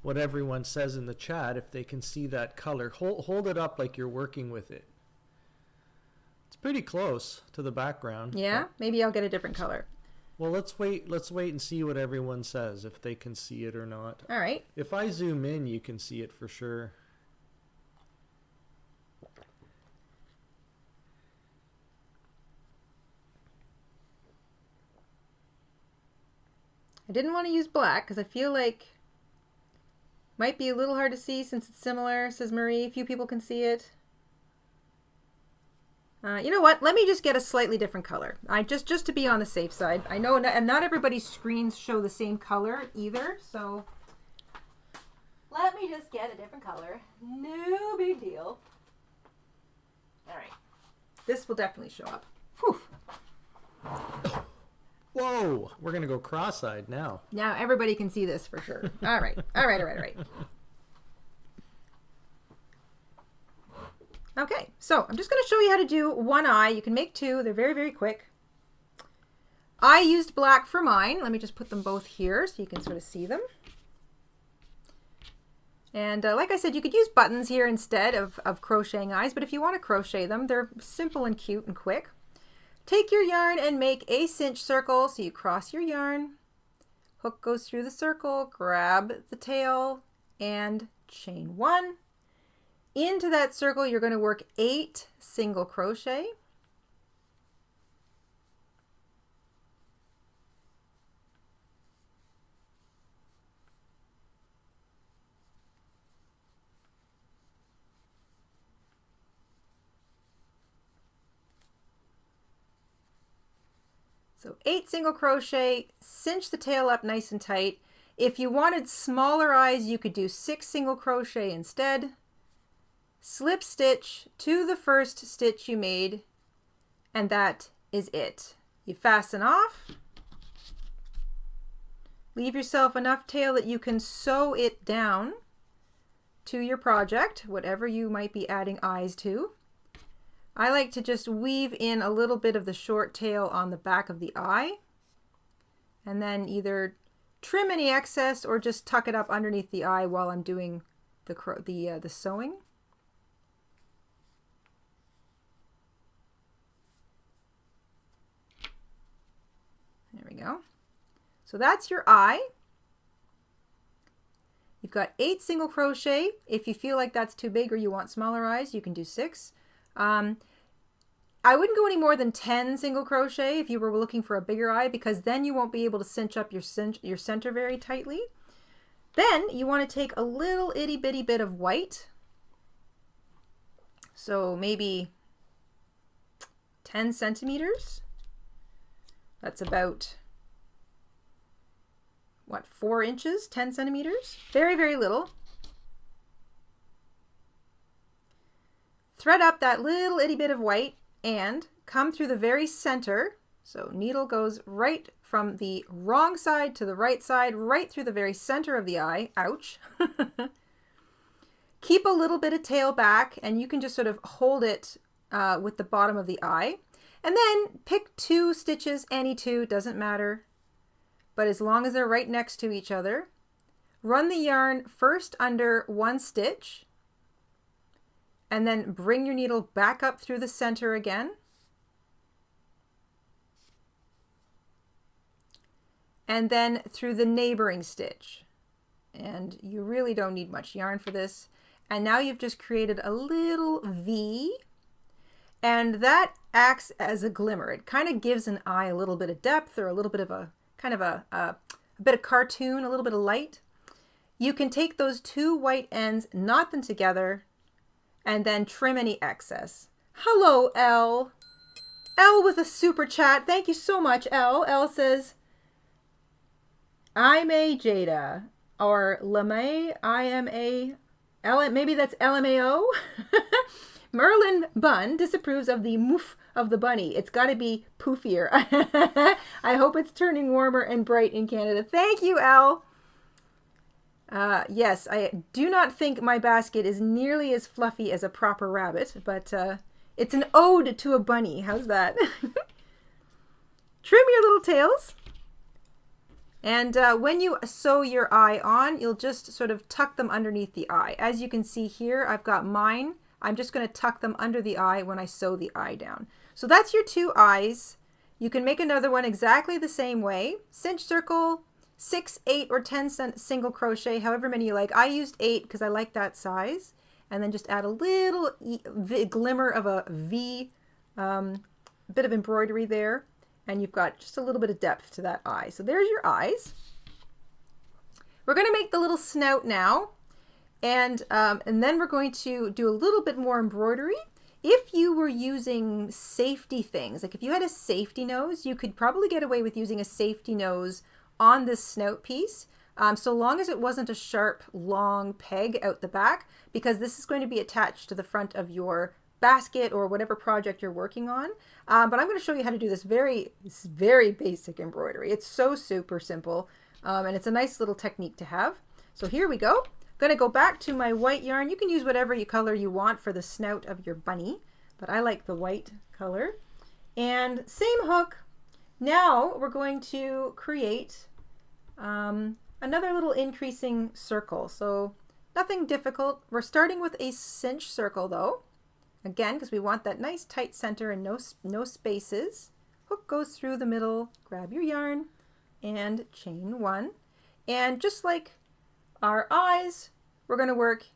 B: everyone says in the chat if they can see that color. Hold it up like you're working with it. It's pretty close to the background.
A: Yeah, maybe I'll get a different color.
B: Well, let's wait and see what everyone says, if they can see it or not.
A: All right.
B: If I zoom in, you can see it for sure.
A: I didn't want to use black because I feel like might be a little hard to see since it's similar, says Marie. Few people can see it. You know what? Let me just get a slightly different color. Just to be on the safe side. I know not everybody's screens show the same color either, so let me just get a different color. No big deal. All right. This will definitely show up. Whew.
B: Whoa, we're going to go cross-eyed now.
A: Now everybody can see this for sure. All right. All right. Okay, so I'm just going to show you how to do one eye. You can make two. They're very, very quick. I used black for mine. Let me just put them both here so you can sort of see them. And like I said, you could use buttons here instead of crocheting eyes, but if you want to crochet them, they're simple and cute and quick. Take your yarn and make a cinch circle. So you cross your yarn, hook goes through the circle, grab the tail and chain one. into that circle, you're going to work 8 single crochet. So 8 single crochet, cinch the tail up nice and tight. If you wanted smaller eyes, you could do 6 single crochet instead. Slip stitch to the first stitch you made, and that is it. You fasten off. Leave yourself enough tail that you can sew it down to your project, whatever you might be adding eyes to. I like to just weave in a little bit of the short tail on the back of the eye, and then either trim any excess or just tuck it up underneath the eye while I'm doing the sewing. There we go. So that's your eye. You've got 8 single crochet. If you feel like that's too big or you want smaller eyes, you can do 6. I wouldn't go any more than 10 single crochet if you were looking for a bigger eye, because then you won't be able to cinch up your center very tightly. Then you want to take a little itty bitty bit of white. So maybe 10 centimeters. That's about, what, 4 inches, 10 centimeters? Very, very little. Thread up that little itty bit of white and come through the very center. So needle goes right from the wrong side to the right side, right through the very center of the eye. Ouch. Keep a little bit of tail back, and you can just sort of hold it with the bottom of the eye. And then pick 2 stitches, any 2, doesn't matter. But as long as they're right next to each other, run the yarn first under 1 stitch, and then bring your needle back up through the center again. And then through the neighboring stitch. And you really don't need much yarn for this. And now you've just created a little V, and that acts as a glimmer. It kind of gives an eye a little bit of depth, or a little bit of a kind of a bit of cartoon, a little bit of light. You can take those 2 white ends, knot them together, and then trim any excess. Hello, Elle. Elle with a super chat. Thank you so much, Elle. Elle says, I'm a Jayda, or Lame, I am a, maybe that's LMAO. Merlin Bun disapproves of the moof of the bunny. It's got to be poofier. I hope it's turning warmer and bright in Canada. Thank you, Elle. Yes, I do not think my basket is nearly as fluffy as a proper rabbit, but it's an ode to a bunny. How's that? Trim your little tails. And when you sew your eye on, you'll just sort of tuck them underneath the eye. As you can see here, I've got mine. I'm just going to tuck them under the eye when I sew the eye down. So that's your 2 eyes. You can make another one exactly the same way. Cinch circle, 6, 8, or 10 single crochet, however many you like. I used 8 because I like that size. And then just add a little glimmer of a V, bit of embroidery there. And you've got just a little bit of depth to that eye. So there's your eyes. We're going to make the little snout now. And then we're going to do a little bit more embroidery. If you were using safety things, like if you had a safety nose, you could probably get away with using a safety nose on this snout piece, so long as it wasn't a sharp, long peg out the back, because this is going to be attached to the front of your basket or whatever project you're working on. But I'm going to show you how to do this very basic embroidery. It's so super simple, and it's a nice little technique to have. So here we go. I'm going to go back to my white yarn. You can use whatever color you want for the snout of your bunny, but I like the white color. And same hook. Now we're going to create another little increasing circle. So nothing difficult. We're starting with a cinch circle though. Again, because we want that nice tight center and no spaces. Hook goes through the middle. Grab your yarn and chain 1. And just like our eyes, we're going to work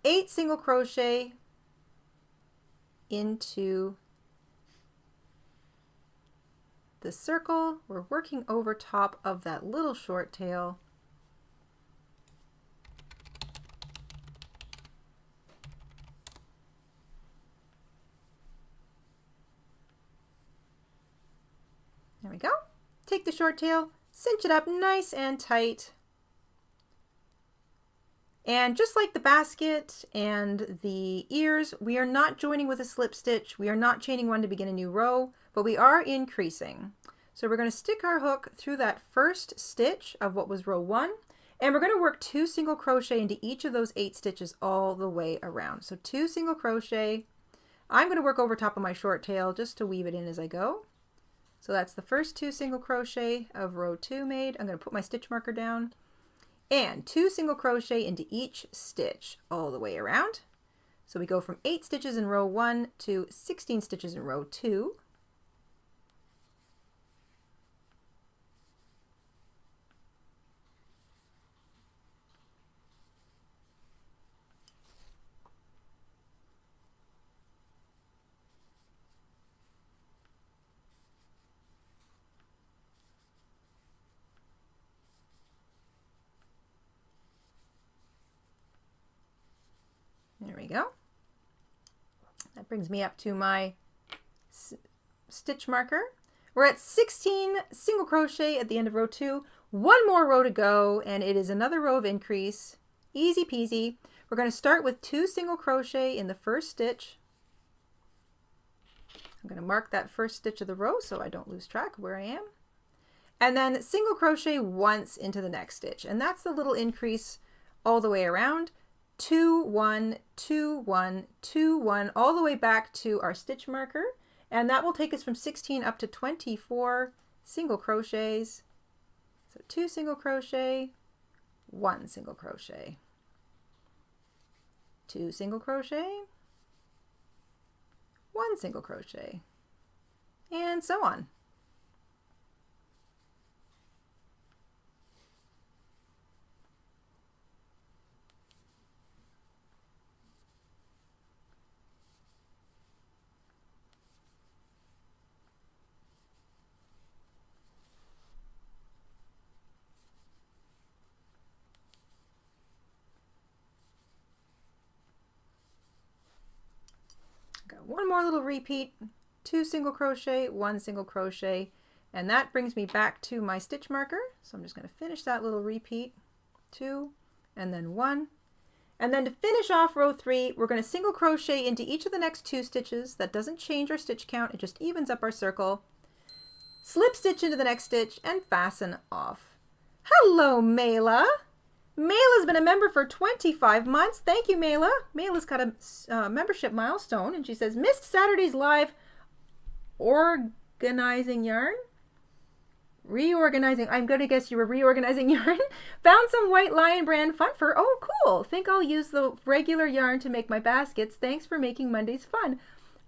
A: 8 single crochet into the circle. We're working over top of that little short tail. There we go. Take the short tail, cinch it up nice and tight. And just like the basket and the ears, we are not joining with a slip stitch. We are not chaining one to begin a new row, but we are increasing. So we're going to stick our hook through that first stitch of what was row 1, and we're going to work 2 single crochet into each of those 8 stitches all the way around. So 2 single crochet. I'm going to work over top of my short tail just to weave it in as I go. So that's the first 2 single crochet of row 2 made. I'm going to put my stitch marker down and 2 single crochet into each stitch all the way around. So we go from 8 stitches in row 1 to 16 stitches in row 2. There we go. That brings me up to my stitch marker. We're at 16 single crochet at the end of row 2. One more row to go, and it is another row of increase. Easy peasy. We're going to start with 2 single crochet in the first stitch. I'm going to mark that first stitch of the row so I don't lose track of where I am. And then single crochet once into the next stitch. And that's the little increase all the way around. 2, 1, 2, 1, 2, 1, all the way back to our stitch marker. And that will take us from 16 up to 24 single crochets. So 2 single crochet, 1 single crochet, 2 single crochet, 1 single crochet, and so on. One more little repeat, 2 single crochet, 1 single crochet, and that brings me back to my stitch marker. So I'm just going to finish that little repeat, 2 and then 1. And then to finish off row 3, we're going to single crochet into each of the next 2 stitches. That doesn't change our stitch count, it just evens up our circle. Slip stitch into the next stitch and fasten off. Hello, Mayla! Mayla's been a member for 25 months. Thank you, Mayla. Mayla's got a membership milestone, and she says, missed Saturday's live organizing yarn. Reorganizing. I'm going to guess you were reorganizing yarn. Found some White Lion brand fun fur. Oh, cool. Think I'll use the regular yarn to make my baskets. Thanks for making Mondays fun.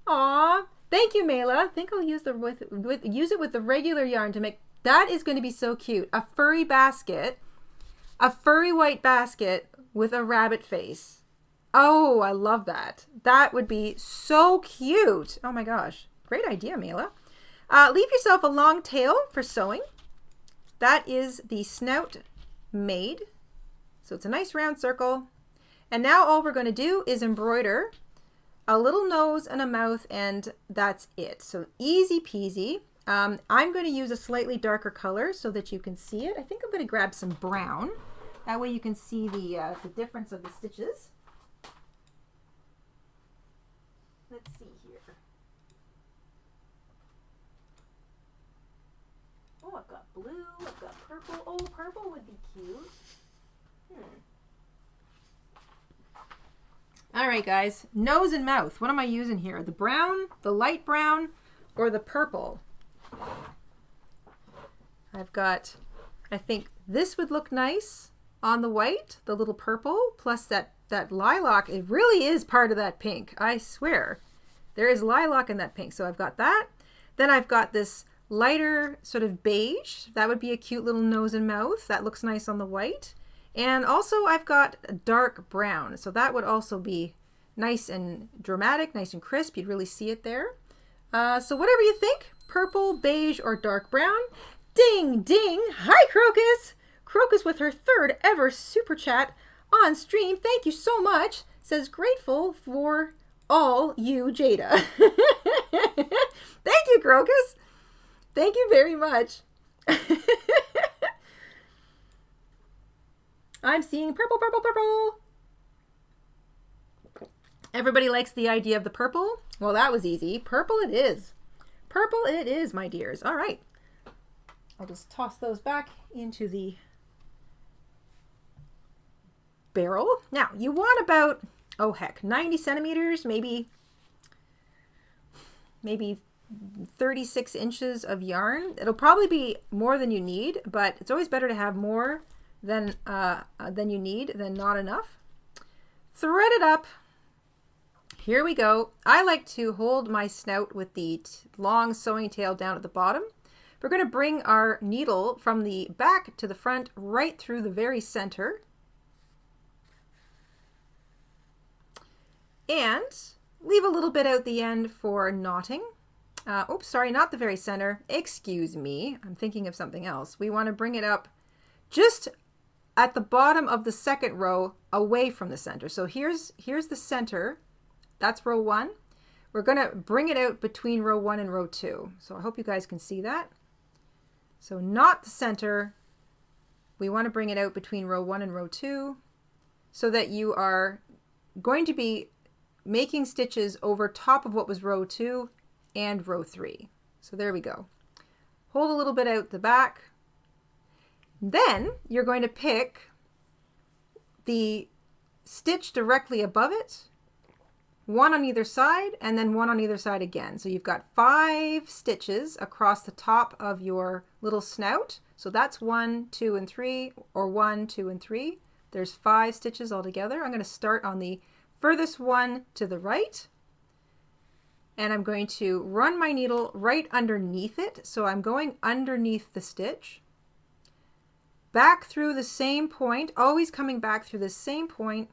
A: Aw, thank you, Mayla. Think I'll use use it with the regular yarn to make. That is going to be so cute. A furry basket. A furry white basket with a rabbit face. Oh, I love that. That would be so cute. Oh my gosh. Great idea, Mila. Leave yourself a long tail for sewing. That is the snout made. So it's a nice round circle. And now all we're going to do is embroider a little nose and a mouth, and that's it. So easy peasy. I'm going to use a slightly darker color so that you can see it. I think I'm going to grab some brown. That way you can see the difference of the stitches. Let's see here. Oh, I've got blue, I've got purple. Oh, purple would be cute. All right, guys, nose and mouth. What am I using here? The brown, the light brown, or the purple? I've got, I think this would look nice on the white, the little purple, plus that lilac. It really is part of that pink. I swear. There is lilac in that pink. So I've got that. Then I've got this lighter sort of beige. That would be a cute little nose and mouth. That looks nice on the white. And also I've got dark brown, so that would also be nice and dramatic, nice and crisp. You'd really see it there. So whatever you think, purple, beige, or dark brown. Ding, ding. Hi, Crocus. Crocus with her 3rd ever super chat on stream. Thank you so much. Says grateful for all you, Jayda. Thank you, Crocus. Thank you very much. I'm seeing purple, purple, purple. Everybody likes the idea of the purple. Well, that was easy. Purple it is. Purple it is, my dears. All right. I'll just toss those back into the barrel. Now, you want about, oh heck, 90 centimeters, maybe 36 inches of yarn. It'll probably be more than you need, but it's always better to have more than you need than not enough. Thread it up. Here we go. I like to hold my snout with the long sewing tail down at the bottom. We're going to bring our needle from the back to the front right through the very center. And leave a little bit out the end for knotting. Oops, sorry, not the very center. Excuse me. I'm thinking of something else. We want to bring it up just at the bottom of the 2nd row away from the center. So here's the center. That's row 1. We're going to bring it out between row 1 and row 2. So I hope you guys can see that. So not the center. We want to bring it out between row 1 and row 2 so that you are going to be making stitches over top of what was row 2 and row 3. So there we go. Hold a little bit out the back. Then you're going to pick the stitch directly above it, one on either side, and then one on either side again. So you've got 5 stitches across the top of your little snout. So that's 1, 2, and 3, or 1, 2, and 3. There's 5 stitches altogether. I'm going to start on the furthest one to the right, and I'm going to run my needle right underneath it. So I'm going underneath the stitch, back through the same point, always coming back through the same point,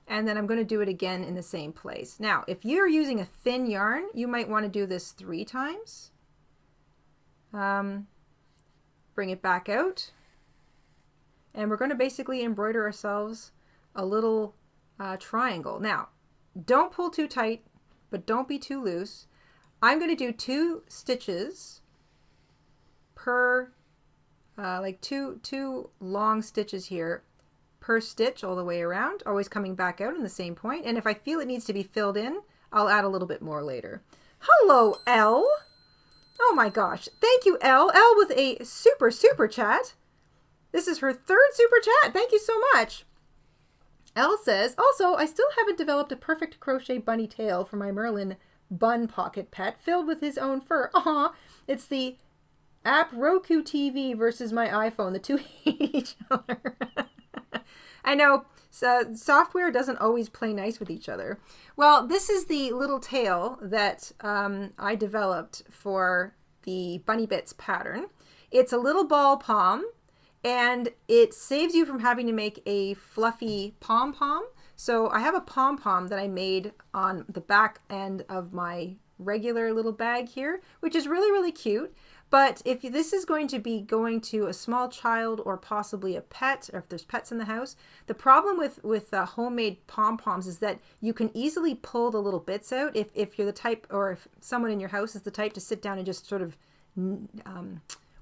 A: and then I'm going to do it again in the same place. Now, if you're using a thin yarn, you might want to do this 3 times. Bring it back out, and we're going to basically embroider ourselves a little triangle. Now, don't pull too tight, but don't be too loose. I'm going to do 2 stitches per, like two long stitches here per stitch all the way around, always coming back out in the same point. And if I feel it needs to be filled in, I'll add a little bit more later. Hello, Elle. Oh my gosh. Thank you, Elle. Elle with a super chat. This is her 3rd super chat. Thank you so much. Elle says, also, I still haven't developed a perfect crochet bunny tail for my Merlin bun pocket pet filled with his own fur. Aw, it's the app Roku TV versus my iPhone. The two hate each other. I know, so software doesn't always play nice with each other. Well, this is the little tail that I developed for the Bunny Bits pattern. It's a little ball palm, and it saves you from having to make a fluffy pom-pom. So I have a pom-pom that I made on the back end of my regular little bag here, which is really cute. But if this is going to be going to a small child or possibly a pet, or if there's pets in the house, the problem with homemade pom-poms is that you can easily pull the little bits out if you're the type, or if someone in your house is the type to sit down and just sort of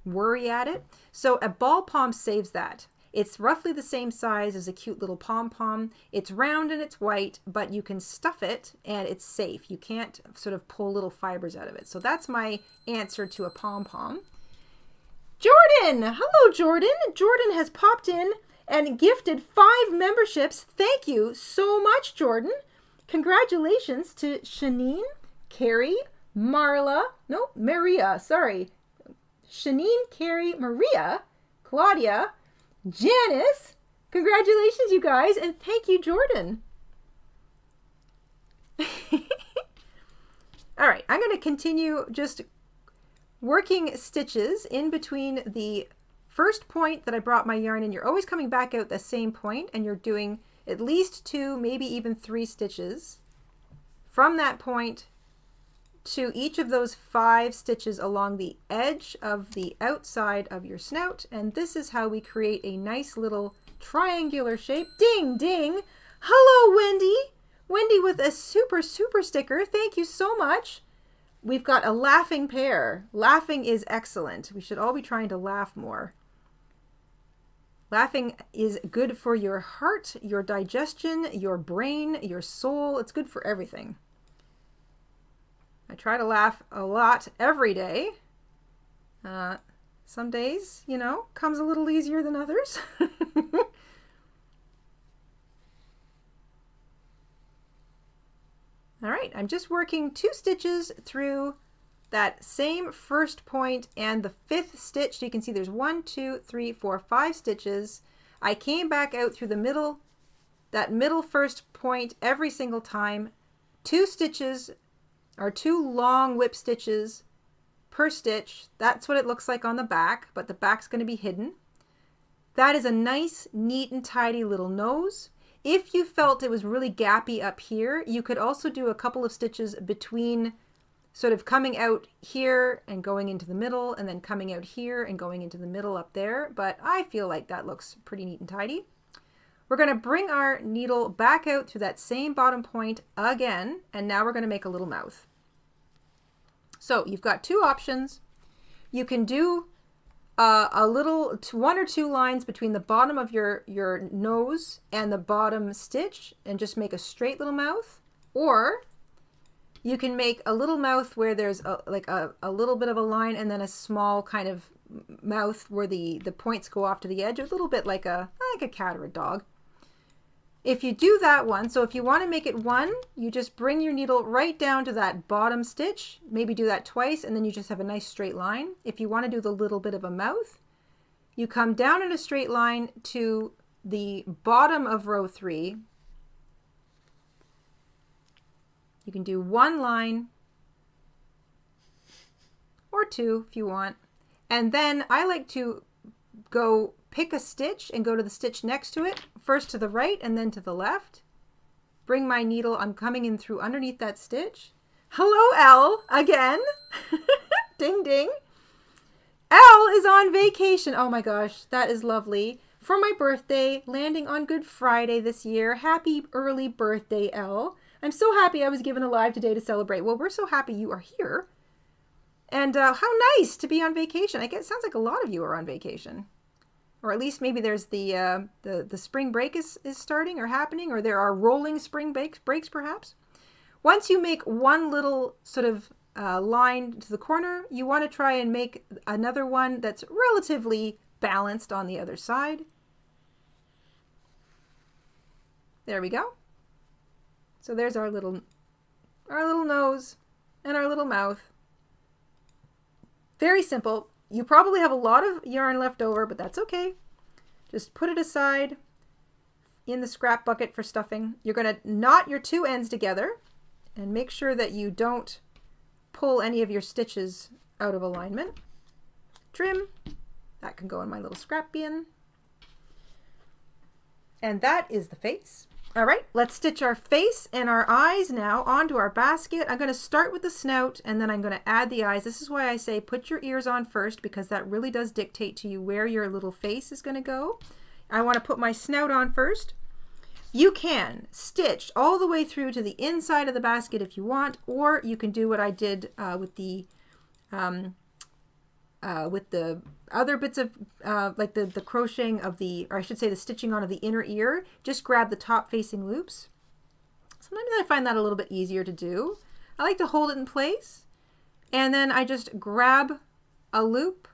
A: worry at it. So a ball pom saves that. It's roughly the same size as a cute little pom-pom. It's round and it's white, but you can stuff it and it's safe. You can't sort of pull little fibers out of it. So that's my answer to a pom-pom. Jordan! Hello, Jordan! Jordan has popped in and gifted 5 memberships. Thank you so much, Jordan. Congratulations to Shanine, Carrie, Maria, Shanine, Carrie, Maria, Claudia, Janice. Congratulations, you guys, and thank you, Jordan. All right, I'm going to continue just working stitches in between the first point that I brought my yarn in, you're always coming back out the same point, and you're doing at least 2, maybe even 3 stitches from that point to each of those 5 stitches along the edge of the outside of your snout. And this is how we create a nice little triangular shape. Ding, ding. Hello, Wendy. Wendy with a super sticker. Thank you so much. We've got a laughing pair. Laughing is excellent. We should all be trying to laugh more. Laughing is good for your heart, your digestion, your brain, your soul. It's good for everything. I try to laugh a lot every day. Some days, you know, comes a little easier than others. All right, I'm just working 2 stitches through that same first point and the 5th stitch. So you can see there's 1, 2, 3, 4, 5 stitches. I came back out through the middle, that middle first point every single time. 2 stitches or 2 long whip stitches per stitch. That's what it looks like on the back, but the back's going to be hidden. That is a nice, neat and tidy little nose. If you felt it was really gappy up here, you could also do a couple of stitches between, sort of coming out here and going into the middle, and then coming out here and going into the middle up there. But I feel like that looks pretty neat and tidy. We're going to bring our needle back out through that same bottom point again, and now we're going to make a little mouth. So you've got 2 options. You can do a little 1 or 2 lines between the bottom of your nose and the bottom stitch and just make a straight little mouth, or you can make a little mouth where there's a little bit of a line and then a small kind of mouth where the points go off to the edge, a little bit like a cat or a dog. If you do that one, so if you want to make it 1, you just bring your needle right down to that bottom stitch, maybe do that twice, and then you just have a nice straight line. If you want to do the little bit of a mouth, you come down in a straight line to the bottom of row 3. You can do 1 line or 2 if you want. And then I like to go pick a stitch and go to the stitch next to it, first to the right and then to the left. Bring my needle, I'm coming in through underneath that stitch. Hello, Elle, again. Ding, ding. Elle is on vacation. Oh my gosh, that is lovely. For my birthday, landing on Good Friday this year. Happy early birthday, Elle. I'm so happy I was given alive today to celebrate. Well, we're so happy you are here. And how nice to be on vacation. I guess it sounds like a lot of you are on vacation. Or at least maybe there's the spring break is starting or happening, or there are rolling spring breaks perhaps. Once you make one little sort of line to the corner, you want to try and make another one that's relatively balanced on the other side. There we go. So there's our little nose and our little mouth. Very simple. You probably have a lot of yarn left over, but that's okay. Just put it aside in the scrap bucket for stuffing. You're going to knot your 2 ends together and make sure that you don't pull any of your stitches out of alignment. Trim. That can go in my little scrap bin. And that is the face. All right, let's stitch our face and our eyes now onto our basket. I'm going to start with the snout and then I'm going to add the eyes. This is why I say put your ears on first, because that really does dictate to you where your little face is going to go. I want to put my snout on first. You can stitch all the way through to the inside of the basket if you want, or you can do what I did with the other bits of like the crocheting of the, or I should say the stitching on of the inner ear. Just grab the top facing loops. Sometimes I find that a little bit easier to do. I like to hold it in place and then I just grab a loop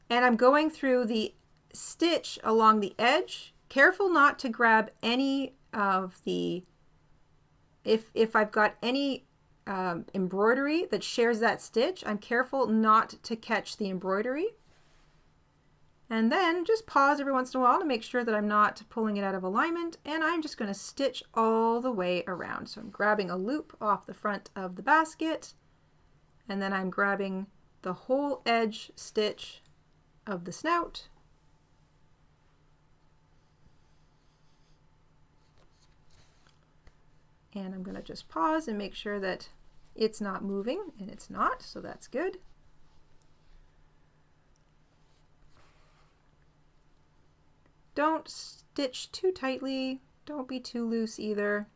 A: and I'm going through the stitch along the edge. Careful not to grab any of the, if I've got any embroidery that shares that stitch, I'm careful not to catch the embroidery. And then just pause every once in a while to make sure that I'm not pulling it out of alignment, and I'm just going to stitch all the way around. So I'm grabbing a loop off the front of the basket, and then I'm grabbing the whole edge stitch of the snout. And I'm going to just pause and make sure that it's not moving, and it's not, so that's good. Don't stitch too tightly, don't be too loose either.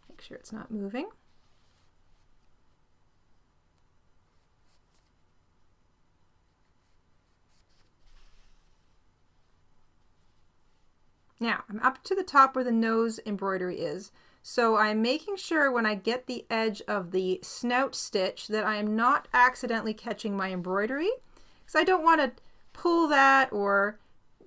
A: Make sure it's not moving. Now, I'm up to the top where the nose embroidery is, so I'm making sure when I get the edge of the snout stitch that I am not accidentally catching my embroidery, because I don't want to pull that or,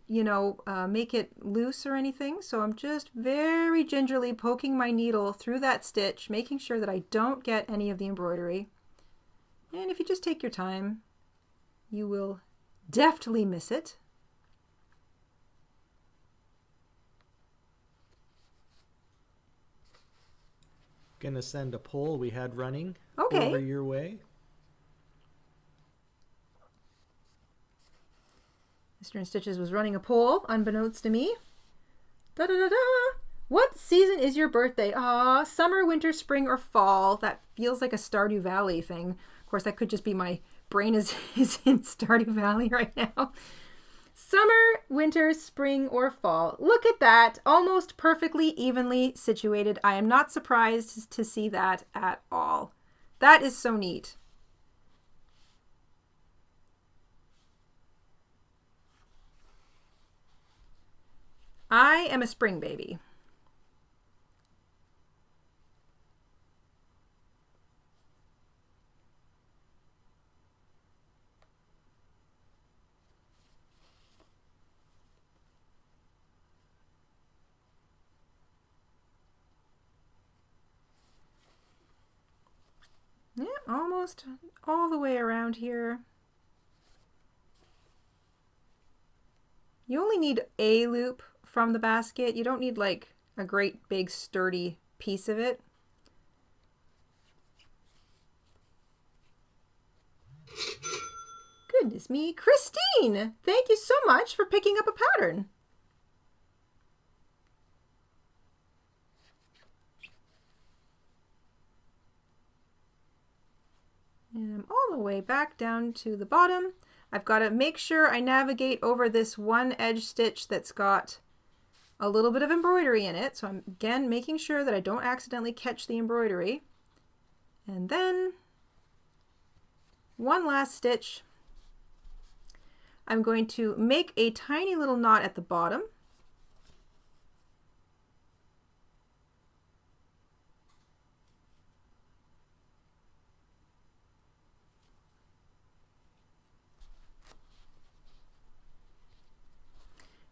A: you know, make it loose or anything. So I'm just very gingerly poking my needle through that stitch, making sure that I don't get any of the embroidery. And if you just take your time, you will deftly miss it.
B: Gonna send a poll we had running
A: Okay.
B: over your way.
A: Mr. InStitches was running a poll, unbeknownst to me. Da da da da! What season is your birthday? Ah, summer, winter, spring, or fall? That feels like a Stardew Valley thing. Of course, that could just be my brain is in Stardew Valley right now. Summer, winter, spring, or fall. Look at that. Almost perfectly evenly situated. I am not surprised to see that at all. That is so neat. I am a spring baby. Yeah, almost all the way around here. You only need a loop from the basket. You don't need like a great big sturdy piece of it. Goodness me, Christine! Thank you so much for picking up a pattern. And I'm all the way back down to the bottom. I've got to make sure I navigate over this one edge stitch that's got a little bit of embroidery in it. So I'm again making sure that I don't accidentally catch the embroidery. And then one last stitch. I'm going to make a tiny little knot at the bottom.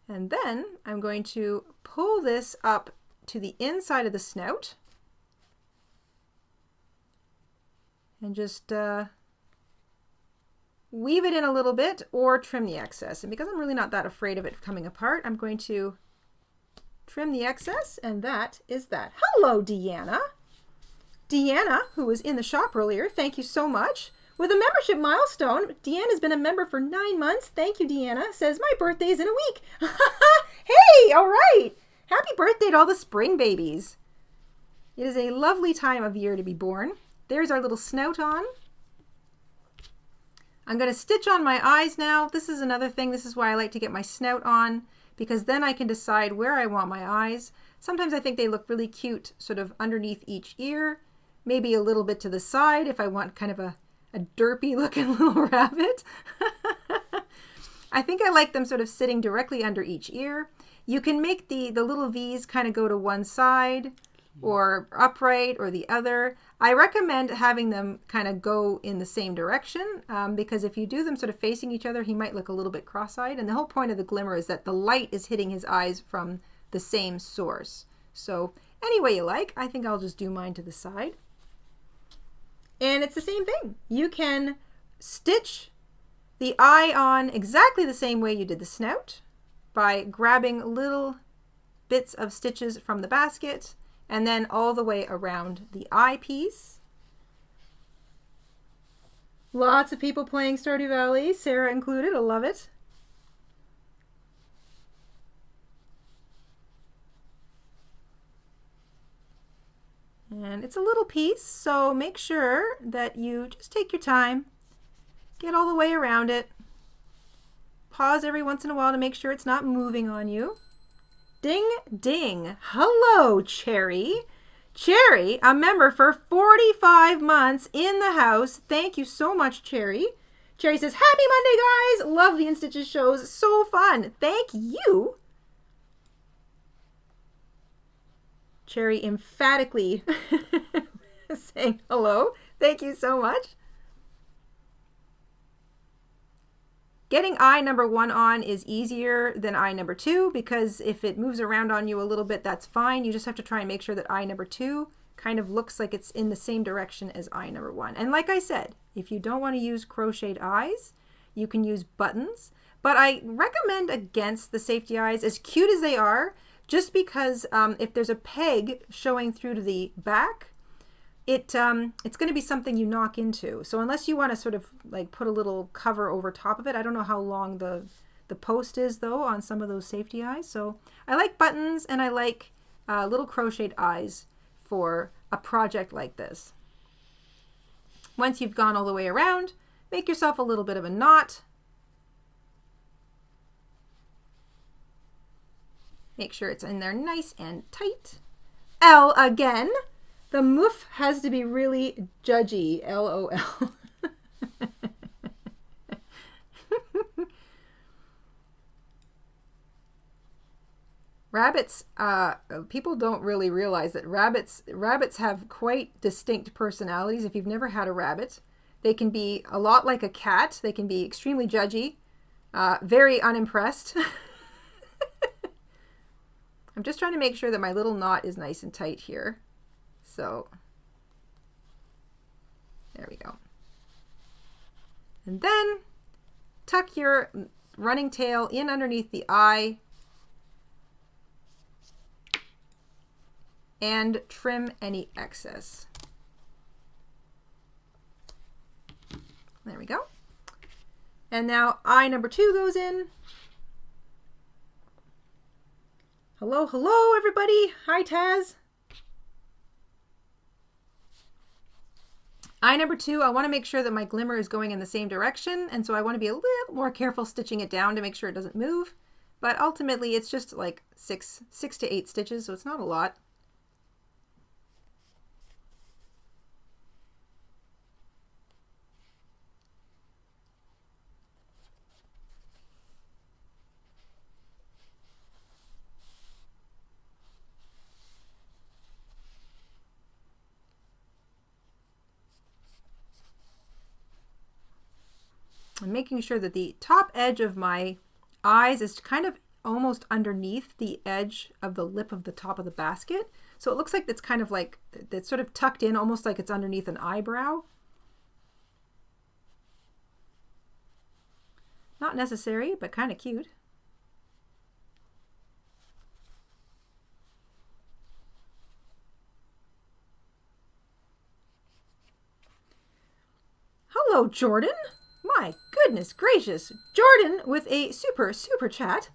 A: And then I'm going to pull this up to the inside of the snout and just weave it in a little bit or trim the excess. And because I'm really not that afraid of it coming apart, I'm going to trim the excess, and that is that. Hello, Deanna. Deanna, who was in the shop earlier, thank you so much. With a membership milestone, Deanna's been a member for 9 months. Thank you, Deanna. Says, my birthday is in a week. Hey, all right. Happy birthday to all the spring babies. It is a lovely time of year to be born. There's our little snout on. I'm going to stitch on my eyes now. This is another thing. This is why I like to get my snout on, because then I can decide where I want my eyes. Sometimes I think they look really cute sort of underneath each ear, maybe a little bit to the side if I want kind of a derpy looking little rabbit. I think I like them sort of sitting directly under each ear. You can make the little V's kind of go to one side or upright or the other. I recommend having them kind of go in the same direction because if you do them sort of facing each other, he might look a little bit cross-eyed. And the whole point of the glimmer is that the light is hitting his eyes from the same source. So any way you like, I think I'll just do mine to the side. And it's the same thing. You can stitch the eye on exactly the same way you did the snout, by grabbing little bits of stitches from the basket and then all the way around the eye piece. Lots of people playing Stardew Valley, Sarah included. I love it. And it's a little piece, so make sure that you just take your time, get all the way around it. Pause every once in a while to make sure it's not moving on you. Ding, ding. Hello, Cherry. Cherry, a member for 45 months in the house. Thank you so much, Cherry. Cherry says, happy Monday, guys. Love the InStitches shows. So fun. Thank you. Cherry emphatically saying hello. Thank you so much. Getting eye number 1 on is easier than eye number 2 because if it moves around on you a little bit, that's fine. You just have to try and make sure that eye number 2 kind of looks like it's in the same direction as eye number 1. And like I said, if you don't want to use crocheted eyes, you can use buttons. But I recommend against the safety eyes, as cute as they are, just because if there's a peg showing through to the back, it's going to be something you knock into. So unless you want to sort of like put a little cover over top of it, I don't know how long the post is though on some of those safety eyes. So I like buttons and I like little crocheted eyes for a project like this. Once you've gone all the way around, make yourself a little bit of a knot. Make sure it's in there nice and tight. L again. The moof has to be really judgy. LOL. Rabbits, people don't really realize that rabbits have quite distinct personalities. If you've never had a rabbit, they can be a lot like a cat. They can be extremely judgy, very unimpressed. I'm just trying to make sure that my little knot is nice and tight here. So there we go. And then tuck your running tail in underneath the eye and trim any excess. There we go. And now eye number 2 goes in. Hello, hello, everybody. Hi, Taz. Eye number 2, I want to make sure that my glimmer is going in the same direction, and so I want to be a little more careful stitching it down to make sure it doesn't move. But ultimately, it's just like 6 to 8 stitches, so it's not a lot. I'm making sure that the top edge of my eyes is kind of almost underneath the edge of the lip of the top of the basket. So it looks like it's kind of like, it's sort of tucked in, almost like it's underneath an eyebrow. Not necessary, but kind of cute. Hello, Jordan. My goodness gracious. Jordan with a super chat.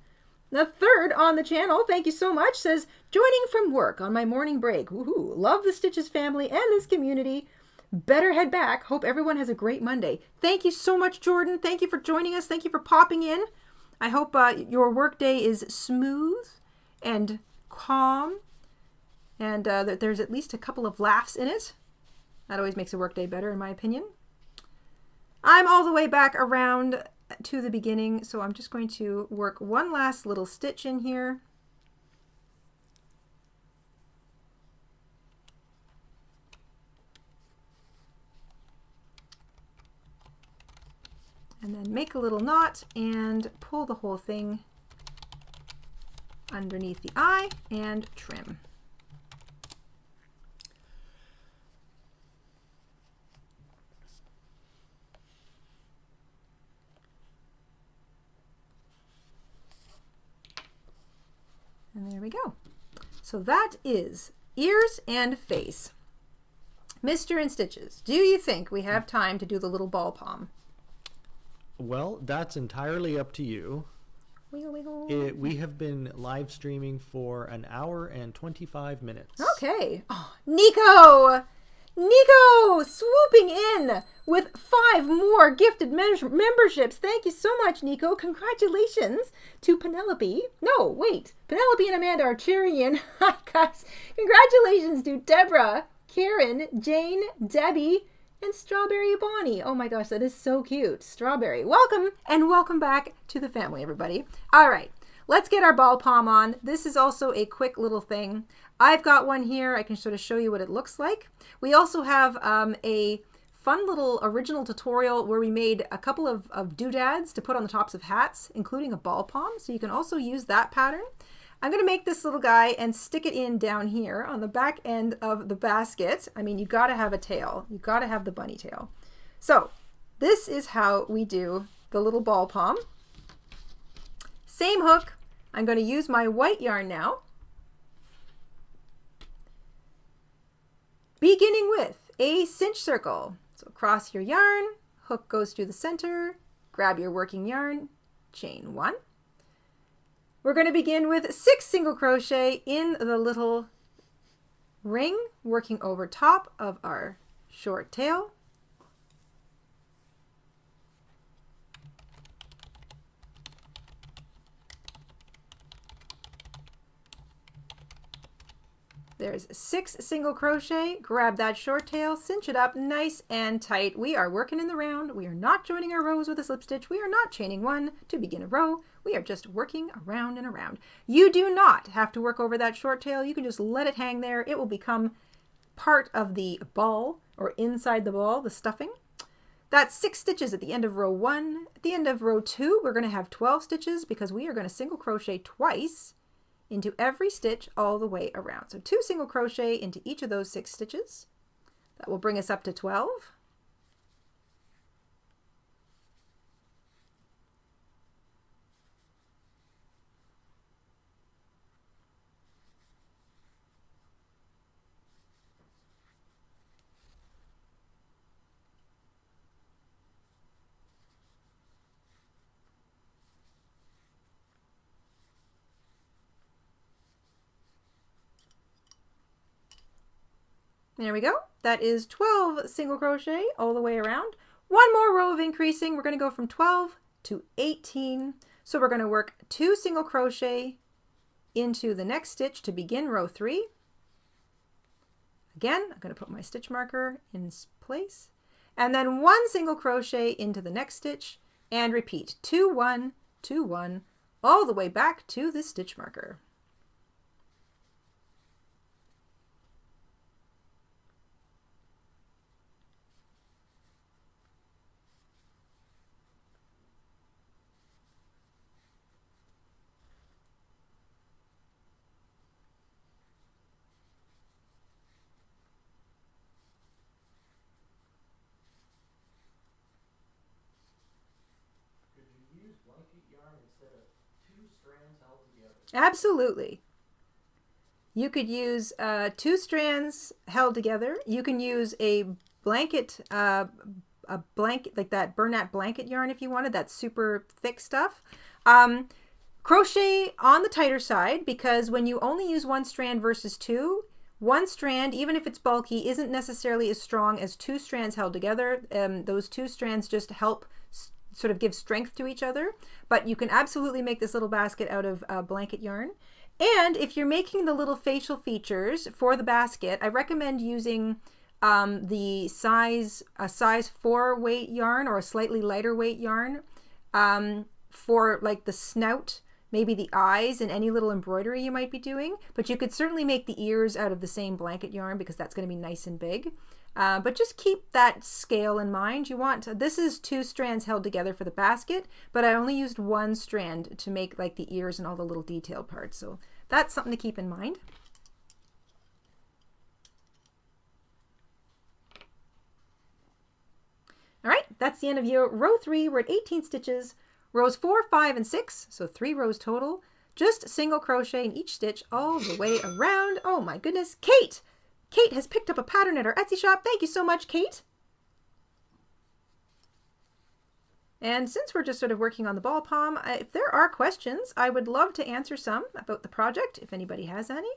A: The 3rd on the channel, thank you so much, says, joining from work on my morning break. Woohoo! Love the InStitches family and this community. Better head back. Hope everyone has a great Monday. Thank you so much, Jordan. Thank you for joining us. Thank you for popping in. I hope your work day is smooth and calm and that there's at least a couple of laughs in it. That always makes a work day better, in my opinion. I'm all the way back around to the beginning, so I'm just going to work one last little stitch in here. And then make a little knot and pull the whole thing underneath the eye and trim. And there we go. So that is ears and face. Mr. InStitches, do you think we have time to do the little ball palm?
B: Well, that's entirely up to you.
A: Wiggle, wiggle.
B: We have been live streaming for an hour and 25 minutes.
A: Okay. Oh, Nico! Nico swooping in with 5 more gifted memberships. Thank you so much, Nico. Congratulations to Penelope. No, wait. Penelope and Amanda are cheering in. Hi, guys. Congratulations to Deborah, Karen, Jane, Debbie, and Strawberry Bonnie. Oh my gosh, that is so cute. Strawberry. Welcome, and welcome back to the family, everybody. All right, let's get our ball palm on. This is also a quick little thing. I've got one here. I can sort of show you what it looks like. We also have a fun little original tutorial where we made a couple of doodads to put on the tops of hats, including a ball palm. So you can also use that pattern. I'm going to make this little guy and stick it in down here on the back end of the basket. I mean, you got to have a tail. You got to have the bunny tail. So this is how we do the little ball palm. Same hook. I'm going to use my white yarn now. Beginning with a cinch circle. So across your yarn, hook goes through the center, grab your working yarn, chain 1. We're going to begin with 6 single crochet in the little ring, working over top of our short tail. There's 6 single crochet, grab that short tail, cinch it up nice and tight. We are working in the round. We are not joining our rows with a slip stitch. We are not chaining 1 to begin a row. We are just working around and around. You do not have to work over that short tail. You can just let it hang there. It will become part of the ball or inside the ball, the stuffing. That's 6 stitches at the end of row 1. At the end of row 2, we're going to have 12 stitches because we are going to single crochet twice into every stitch all the way around. So 2 single crochet into each of those 6 stitches. That will bring us up to 12. There we go. That is 12 single crochet all the way around. 1 more row of increasing. We're going to go from 12 to 18. So we're going to work 2 single crochet into the next stitch to begin row 3. Again, I'm going to put my stitch marker in place. And then 1 single crochet into the next stitch and repeat 2, 1, 2, 1 all the way back to the stitch marker. Absolutely. You could use 2 strands held together. You can use a blanket, like that Bernat blanket yarn if you wanted, that super thick stuff. Crochet on the tighter side because when you only use 1 strand versus 2, 1 strand, even if it's bulky, isn't necessarily as strong as 2 strands held together. Those 2 strands just help sort of give strength to each other, but you can absolutely make this little basket out of blanket yarn. And if you're making the little facial features for the basket, I recommend using a size 4 weight yarn or a slightly lighter weight yarn for like the snout, maybe the eyes, and any little embroidery you might be doing. But you could certainly make the ears out of the same blanket yarn because that's going to be nice and big. But just keep that scale in mind. This is 2 strands held together for the basket, but I only used 1 strand to make like the ears and all the little detail parts. So that's something to keep in mind. All right, that's the end of row 3. We're at 18 stitches. Rows 4, 5, and 6, so 3 rows total. just single crochet in each stitch all the way around. Oh my goodness, Kate! Kate has picked up a pattern at our Etsy shop. Thank you so much, Kate. And since we're just sort of working on the ball palm, if there are questions, I would love to answer some about the project, if anybody has any.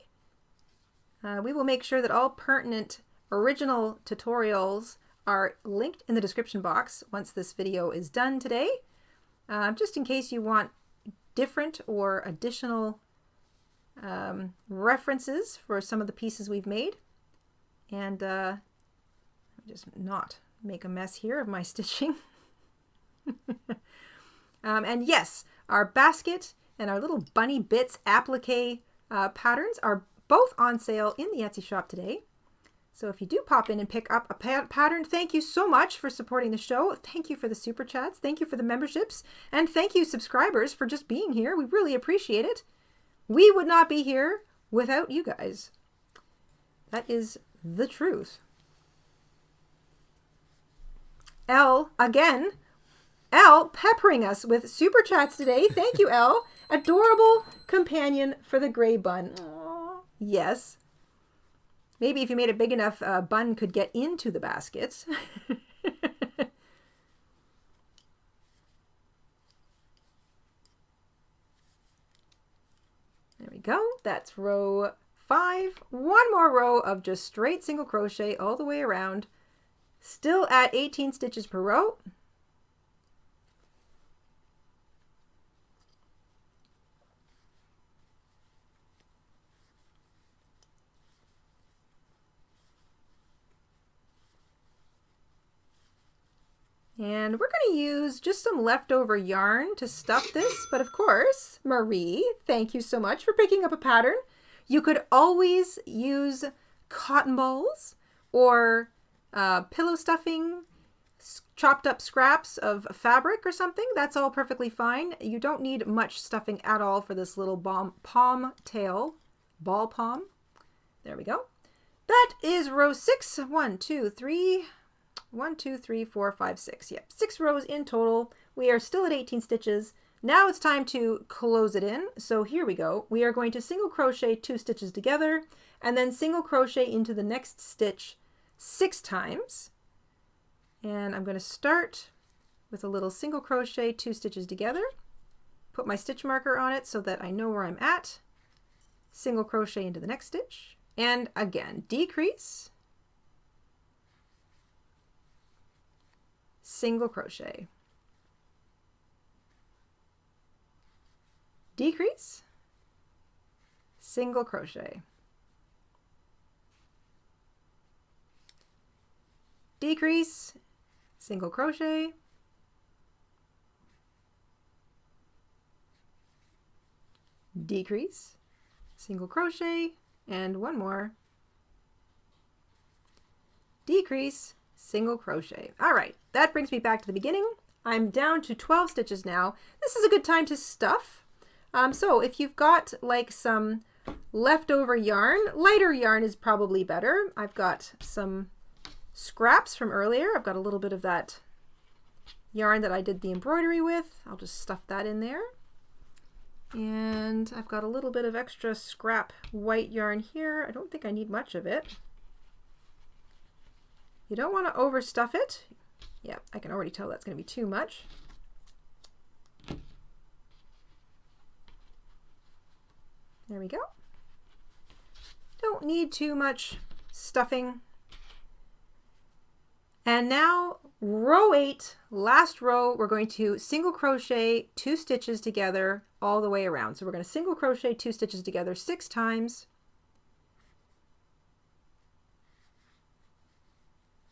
A: We will make sure that all pertinent original tutorials are linked in the description box once this video is done today, just in case you want different or additional references for some of the pieces we've made. And let me just not make a mess here of my stitching. And yes, our basket and our little bunny bits applique patterns are both on sale in the Etsy shop today. So if you do pop in and pick up a pattern, thank you so much for supporting the show. Thank you for the super chats. Thank you for the memberships. And thank you subscribers for just being here. We really appreciate it. We would not be here without you guys. That is the truth. Elle, again, Elle peppering us with super chats today. Thank you, Elle. Adorable companion for the gray bun. Aww. Yes. Maybe if you made it big enough, bun could get into the basket. There we go. That's row 5. One more row of just straight single crochet all the way around. Still at 18 stitches per row. And we're going to use just some leftover yarn to stuff this. But of course, Marie, thank you so much for picking up a pattern. You could always use cotton balls or pillow stuffing, chopped up scraps of fabric or something. That's all perfectly fine. You don't need much stuffing at all for this little palm tail, ball palm. There we go. That is row 6. 1, 2, 3... 1, 2, 3, 4, 5, 6. Yep, 6 rows in total. We are still at 18 stitches. Now it's time to close it in. So here we go. We are going to single crochet 2 stitches together and then single crochet into the next stitch 6 times. And I'm going to start with a little single crochet 2 stitches together. Put my stitch marker on it so that I know where I'm at. Single crochet into the next stitch. And again, decrease. Single crochet, decrease, single crochet, decrease, single crochet, decrease, single crochet, and one more, decrease, single crochet. All right, that brings me back to the beginning. I'm down to 12 stitches now. This is a good time to stuff. So if you've got like some leftover yarn, lighter yarn is probably better. I've got some scraps from earlier. I've got a little bit of that yarn that I did the embroidery with. I'll just stuff that in there. And I've got a little bit of extra scrap white yarn here. I don't think I need much of it. You don't want to overstuff it. Yeah, I can already tell that's going to be too much. There we go. Don't need too much stuffing. And now row 8, last row, we're going to single crochet 2 stitches together all the way around. So we're going to single crochet 2 stitches together 6 times.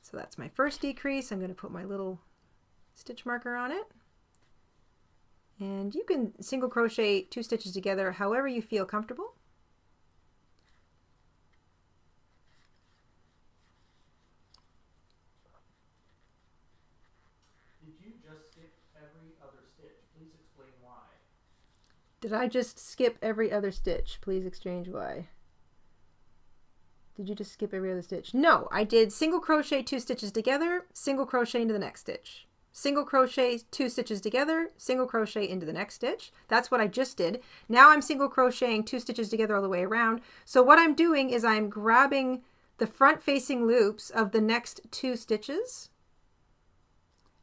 A: So that's my first decrease. I'm going to put my little stitch marker on it. And you can single crochet 2 stitches together however you feel comfortable.
B: Did you just skip every other stitch? Please explain why.
A: Did I just skip every other stitch? Please explain why. Did you just skip every other stitch? No, I did single crochet 2 stitches together, single crochet into the next stitch. single crochet, 2 stitches together, single crochet into the next stitch. That's what I just did. Now I'm single crocheting 2 stitches together all the way around. So what I'm doing is I'm grabbing the front facing loops of the next 2 stitches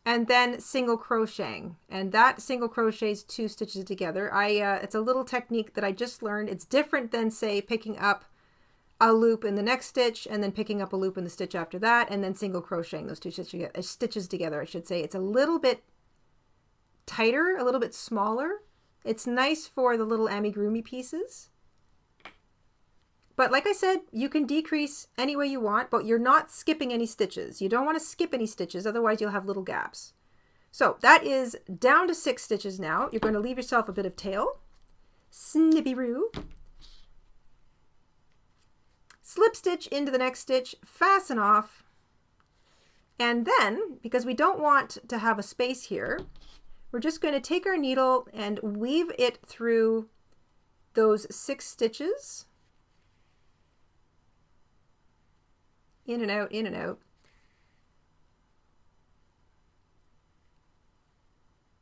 A: and then single crocheting, and that single crochets 2 stitches together. It's a little technique that I just learned. It's different than, say, picking up a loop in the next stitch and then picking up a loop in the stitch after that and then single crocheting those 2 stitches together, I should say. It's a little bit tighter, a little bit smaller. It's nice for the little amigurumi pieces. But like I said, you can decrease any way you want, but you're not skipping any stitches. You don't want to skip any stitches, otherwise you'll have little gaps. So that is down to 6 stitches now. You're going to leave yourself a bit of tail. Snippy-roo. Slip stitch into the next stitch, fasten off, and then, because we don't want to have a space here, we're just going to take our needle and weave it through those 6 stitches. In and out, in and out.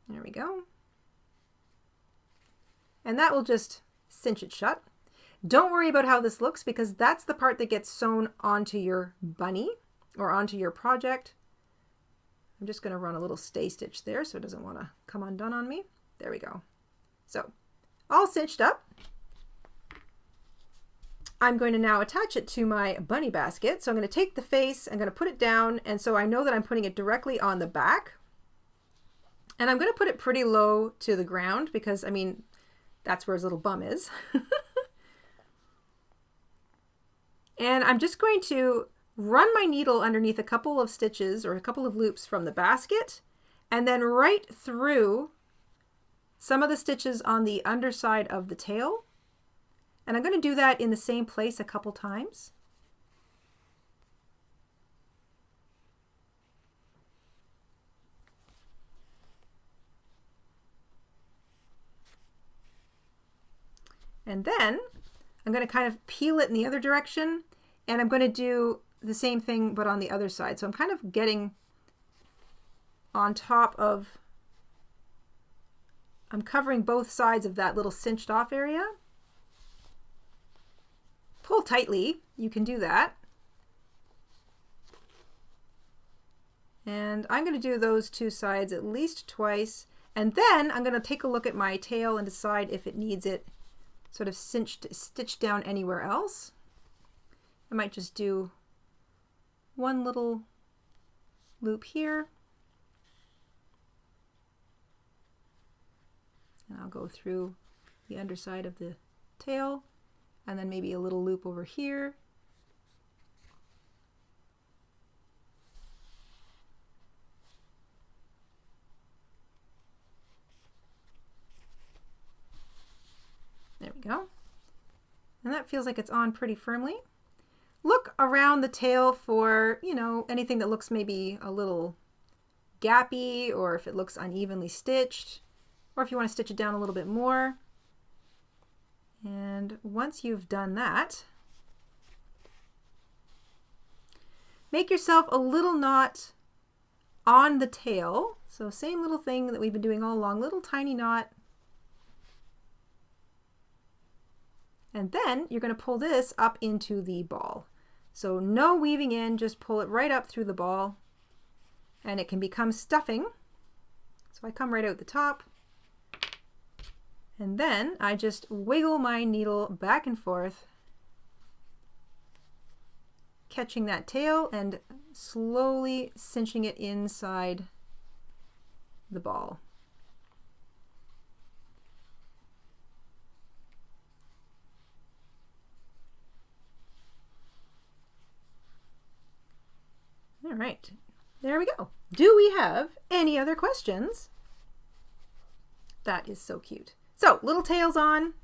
A: There we go. And that will just cinch it shut. Don't worry about how this looks, because that's the part that gets sewn onto your bunny or onto your project. I'm just going to run a little stay stitch there so it doesn't want to come undone on me. There we go. So all cinched up. I'm going to now attach it to my bunny basket. So I'm going to take the face, I'm going to put it down, and so I know that I'm putting it directly on the back. And I'm going to put it pretty low to the ground because, I mean, that's where his little bum is. And I'm just going to run my needle underneath a couple of stitches or a couple of loops from the basket, and then right through some of the stitches on the underside of the tail. And I'm going to do that in the same place a couple times. And then I'm going to kind of peel it in the other direction, and I'm going to do the same thing but on the other side. So I'm kind of getting on top of, I'm covering both sides of that little cinched off area. Pull tightly, you can do that. And I'm going to do those 2 sides at least twice, and then I'm going to take a look at my tail and decide if it needs it sort of stitched down anywhere else. I might just do one little loop here, and I'll go through the underside of the tail, and then maybe a little loop over here. There we go. And that feels like it's on pretty firmly. Look around the tail for, you know, anything that looks maybe a little gappy, or if it looks unevenly stitched, or if you want to stitch it down a little bit more. And once you've done that, make yourself a little knot on the tail. So same little thing that we've been doing all along, little tiny knot. And then you're going to pull this up into the ball. So no weaving in, just pull it right up through the ball, and it can become stuffing. So I come right out the top, and then I just wiggle my needle back and forth, catching that tail and slowly cinching it inside the ball. All right, there we go. Do we have any other questions? That is so cute. So little tails on.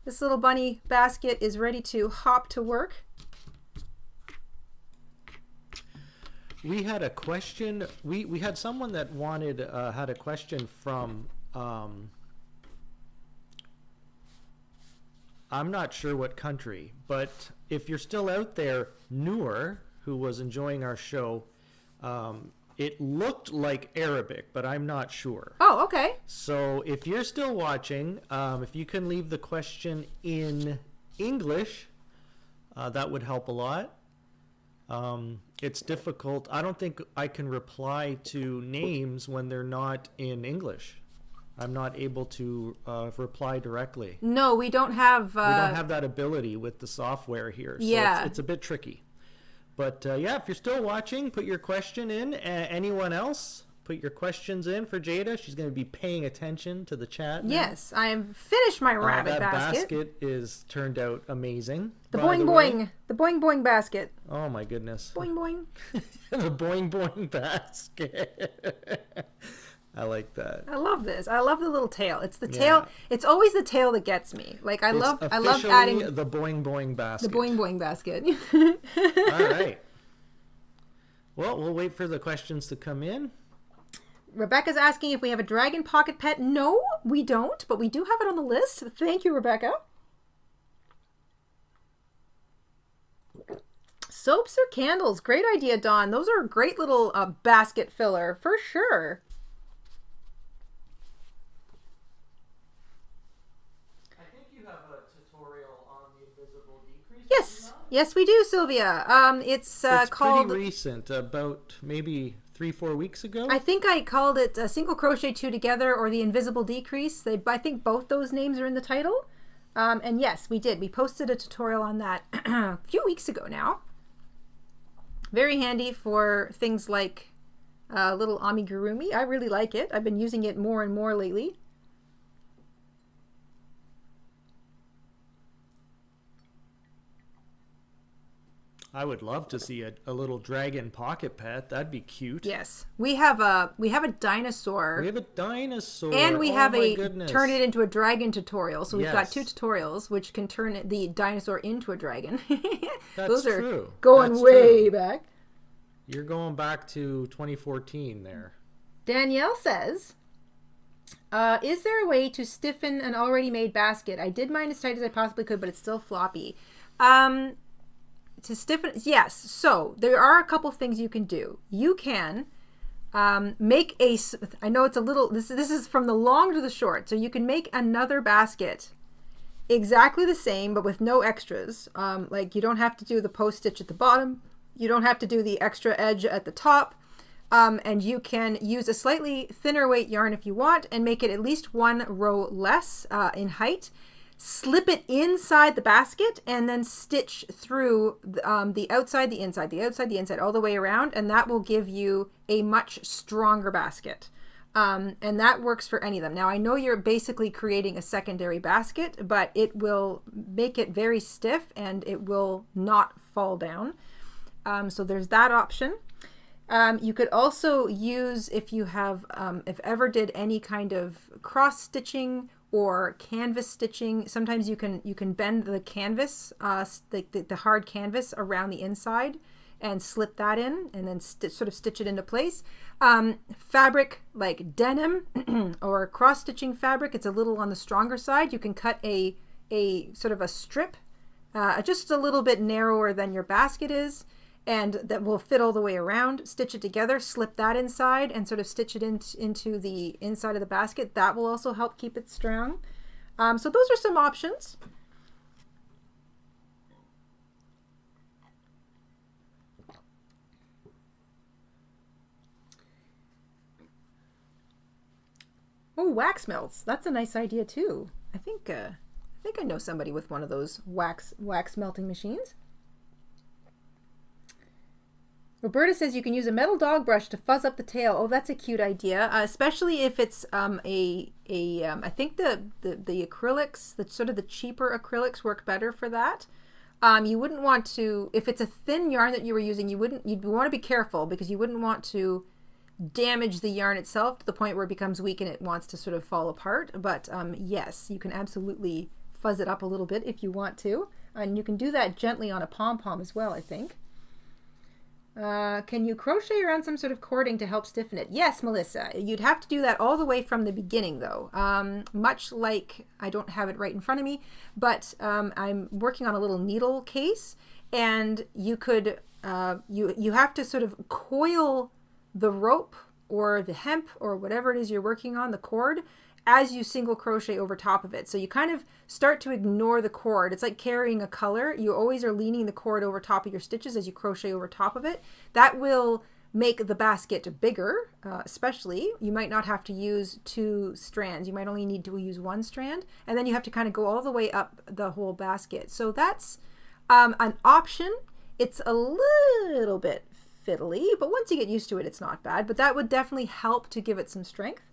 A: This little bunny basket is ready to hop to work.
B: We had a question. We had someone that wanted had a question from I'm not sure what country, but if you're still out there, Noor, who was enjoying our show, It looked like Arabic, but I'm not sure.
A: Oh, okay.
B: So if you're still watching, if you can leave the question in English, that would help a lot. It's difficult. I don't think I can reply to names when they're not in English. I'm not able to reply directly.
A: No, we don't have...
B: we don't have that ability with the software here. So
A: yeah.
B: It's a bit tricky. But yeah, if you're still watching, put your question in. Anyone else, put your questions in for Jayda. She's going to be paying attention to the chat now.
A: Yes, I have finished my rabbit
B: that
A: basket.
B: basket is turned out amazing.
A: The Boing Boing. The Boing Boing basket.
B: Oh my goodness.
A: Boing Boing.
B: The Boing Boing basket. I like that.
A: I love this. I love the little tail. It's the tail. It's always the tail that gets me. Like I love adding
B: the Boing Boing basket.
A: The Boing Boing basket.
B: All right. Well, we'll wait for the questions to come in.
A: Rebecca's asking if we have a dragon pocket pet. No, we don't, but we do have it on the list. Thank you, Rebecca. Soaps or candles? Great idea, Dawn. Those are a great little basket filler for sure. Yes, we do, Sylvia. It's called...
B: pretty recent, about maybe 3-4 weeks ago.
A: I think I called it Single Crochet 2 Together or The Invisible Decrease. I think both those names are in the title. And yes, we did. We posted a tutorial on that a few weeks ago now. Very handy for things like little amigurumi. I really like it. I've been using it more and more lately.
B: I would love to see a little dragon pocket pet. That'd be cute.
A: Yes, we have a dinosaur.
B: We have a dinosaur,
A: and we have
B: goodness.
A: Turn it into a dragon tutorial. So we've got 2 tutorials which can turn the dinosaur into a dragon. Those are
B: true.
A: Going way back.
B: You're going back to 2014 there.
A: Danielle says, "Is there a way to stiffen an already made basket? I did mine as tight as I possibly could, but it's still floppy." To stiffen, yes. So there are a couple things you can do. You can make I know it's a little, this is from the long to the short. So you can make another basket exactly the same, but with no extras. Like you don't have to do the post stitch at the bottom. You don't have to do the extra edge at the top. And you can use a slightly thinner weight yarn if you want and make it at least 1 row less in height. Slip it inside the basket and then stitch through the outside, the inside, the outside, the inside, all the way around, and that will give you a much stronger basket. And that works for any of them. Now, I know you're basically creating a secondary basket, but it will make it very stiff and it will not fall down. So there's that option. You could also use, if you have, if ever did any kind of cross stitching or canvas stitching, sometimes you can bend the canvas, the hard canvas around the inside and slip that in and then sort of stitch it into place. Fabric like denim or cross stitching fabric, it's a little on the stronger side. You can cut a sort of a strip just a little bit narrower than your basket is, and that will fit all the way around. Stitch it together, slip that inside and sort of stitch it into the inside of the basket. That will also help keep it strong. So those are some options. Oh, wax melts. That's a nice idea too. I think I know somebody with one of those wax melting machines. Roberta says you can use a metal dog brush to fuzz up the tail. Oh, that's a cute idea, especially if it's I think the acrylics, the sort of the cheaper acrylics work better for that. You wouldn't want to, if it's a thin yarn that you were using, you'd want to be careful because you wouldn't want to damage the yarn itself to the point where it becomes weak and it wants to sort of fall apart. But yes, you can absolutely fuzz it up a little bit if you want to, and you can do that gently on a pom-pom as well, I think. Can you crochet around some sort of cording to help stiffen it? Yes, Melissa. You'd have to do that all the way from the beginning though. Much like, I don't have it right in front of me, but I'm working on a little needle case, and you could, you have to sort of coil the rope or the hemp or whatever it is you're working on, the cord, as you single crochet over top of it. So you kind of start to ignore the cord. It's like carrying a color. You always are leaning the cord over top of your stitches as you crochet over top of it. That will make the basket bigger, especially. You might not have to use 2 strands. You might only need to use 1 strand, and then you have to kind of go all the way up the whole basket. So that's an option. It's a little bit fiddly, but once you get used to it, it's not bad. But that would definitely help to give it some strength.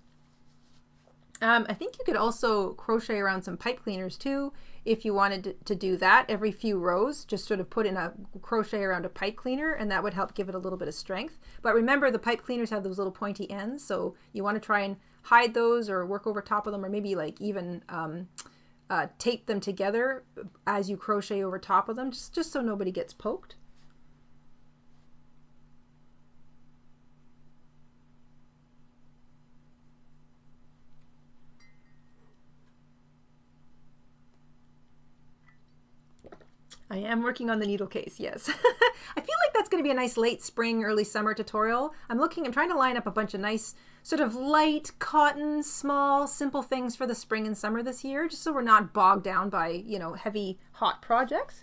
A: I think you could also crochet around some pipe cleaners too, if you wanted to do that. Every few rows, just sort of put in a crochet around a pipe cleaner, and that would help give it a little bit of strength. But remember, the pipe cleaners have those little pointy ends, so you want to try and hide those or work over top of them, or maybe like even tape them together as you crochet over top of them, just so nobody gets poked. I am working on the needle case, yes. I feel like that's going to be a nice late spring, early summer tutorial. I'm trying to line up a bunch of nice sort of light cotton, small, simple things for the spring and summer this year, just so we're not bogged down by, you know, heavy, hot projects.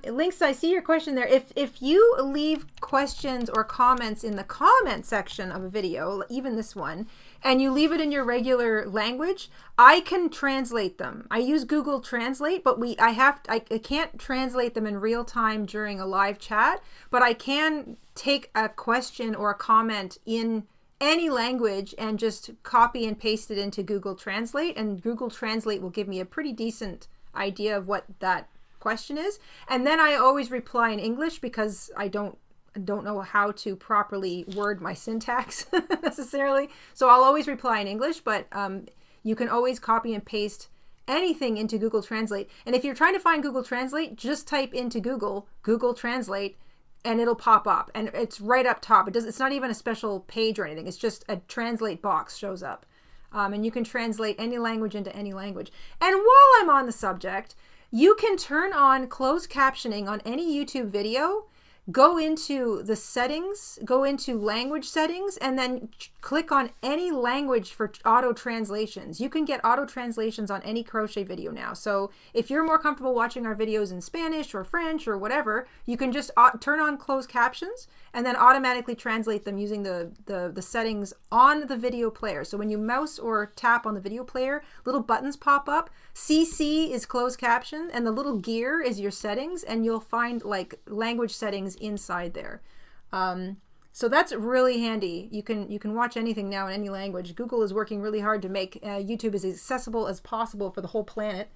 A: Links, I see your question there. If you leave questions or comments in the comment section of a video, even this one, and you leave it in your regular language, I can translate them. I use Google Translate, but I can't translate them in real time during a live chat, but I can take a question or a comment in any language and just copy and paste it into Google Translate, and Google Translate will give me a pretty decent idea of what that question is. And then I always reply in English, because I don't know how to properly word my syntax necessarily. So I'll always reply in English, but you can always copy and paste anything into Google Translate. And if you're trying to find Google Translate, just type into Google Translate, and it'll pop up, and it's right up top. It's not even a special page or anything. It's just a translate box shows up. And you can translate any language into any language. And while I'm on the subject, you can turn on closed captioning on any YouTube video, go into the settings, go into language settings, and then click on any language for auto translations. You can get auto translations on any crochet video now. So if you're more comfortable watching our videos in Spanish or French or whatever, you can just turn on closed captions and then automatically translate them using the settings on the video player. So when you mouse or tap on the video player, little buttons pop up. CC is closed caption, and the little gear is your settings, and you'll find like language settings inside there. So that's really handy. You can watch anything now in any language. Google is working really hard to make YouTube as accessible as possible for the whole planet.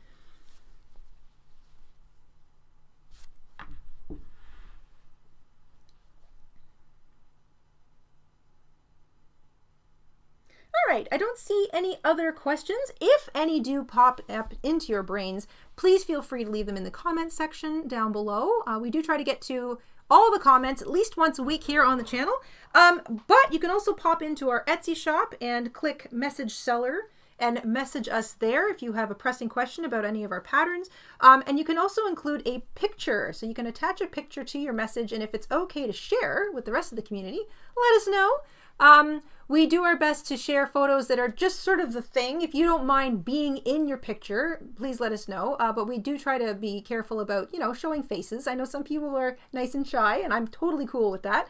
A: All right, I don't see any other questions. If any do pop up into your brains, please feel free to leave them in the comments section down below. We do try to get to all the comments at least once a week here on the channel. But you can also pop into our Etsy shop and click message seller and message us there if you have a pressing question about any of our patterns. And you can also include a picture. So you can attach a picture to your message, and if it's okay to share with the rest of the community, let us know. We do our best to share photos that are just sort of the thing. If you don't mind being in your picture, please let us know. But we do try to be careful about, you know, showing faces. I know some people are nice and shy, and I'm totally cool with that.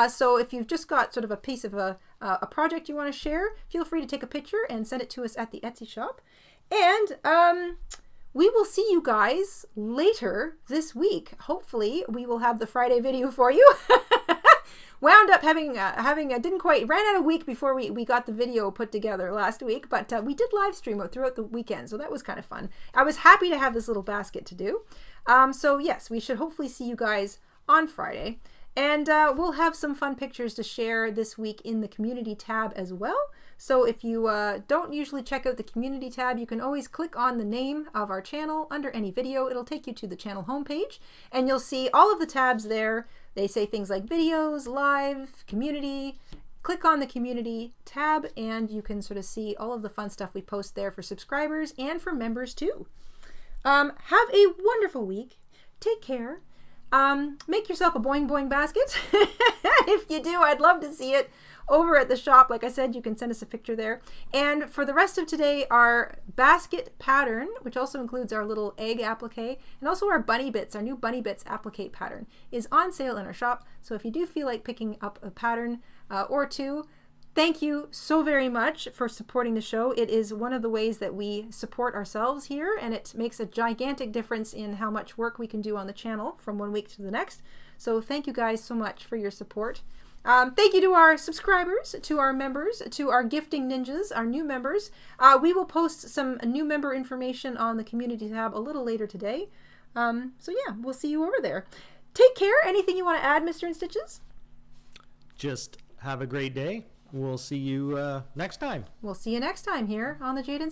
A: So if you've just got sort of a piece of a project you want to share, feel free to take a picture and send it to us at the Etsy shop. And we will see you guys later this week. Hopefully we will have the Friday video for you. Wound up ran out a week before we got the video put together last week, but we did live stream it throughout the weekend, so that was kind of fun. I was happy to have this little basket to do. So yes, we should hopefully see you guys on Friday, and we'll have some fun pictures to share this week in the community tab as well. So if you don't usually check out the community tab, you can always click on the name of our channel under any video. It'll take you to the channel homepage, and you'll see all of the tabs there. They say things like videos, live, community. Click on the community tab and you can sort of see all of the fun stuff we post there for subscribers and for members too. Have a wonderful week. take care. Make yourself a Boing Boing basket. If you do, I'd love to see it over at the shop. Like I said, you can send us a picture there. And for the rest of today, our basket pattern, which also includes our little egg applique, and also our bunny bits, our new bunny bits applique pattern, is on sale in our shop. So if you do feel like picking up a pattern or two, thank you so very much for supporting the show. It is one of the ways that we support ourselves here, and it makes a gigantic difference in how much work we can do on the channel from one week to the next. So thank you guys so much for your support. Thank you to our subscribers, to our members, to our gifting ninjas, our new members. We will post some new member information on the community tab a little later today. So yeah, we'll see you over there. Take care. Anything you want to add, Mr. InStitches?
B: Just have a great day. We'll see you next time.
A: We'll see you next time here on the Jayda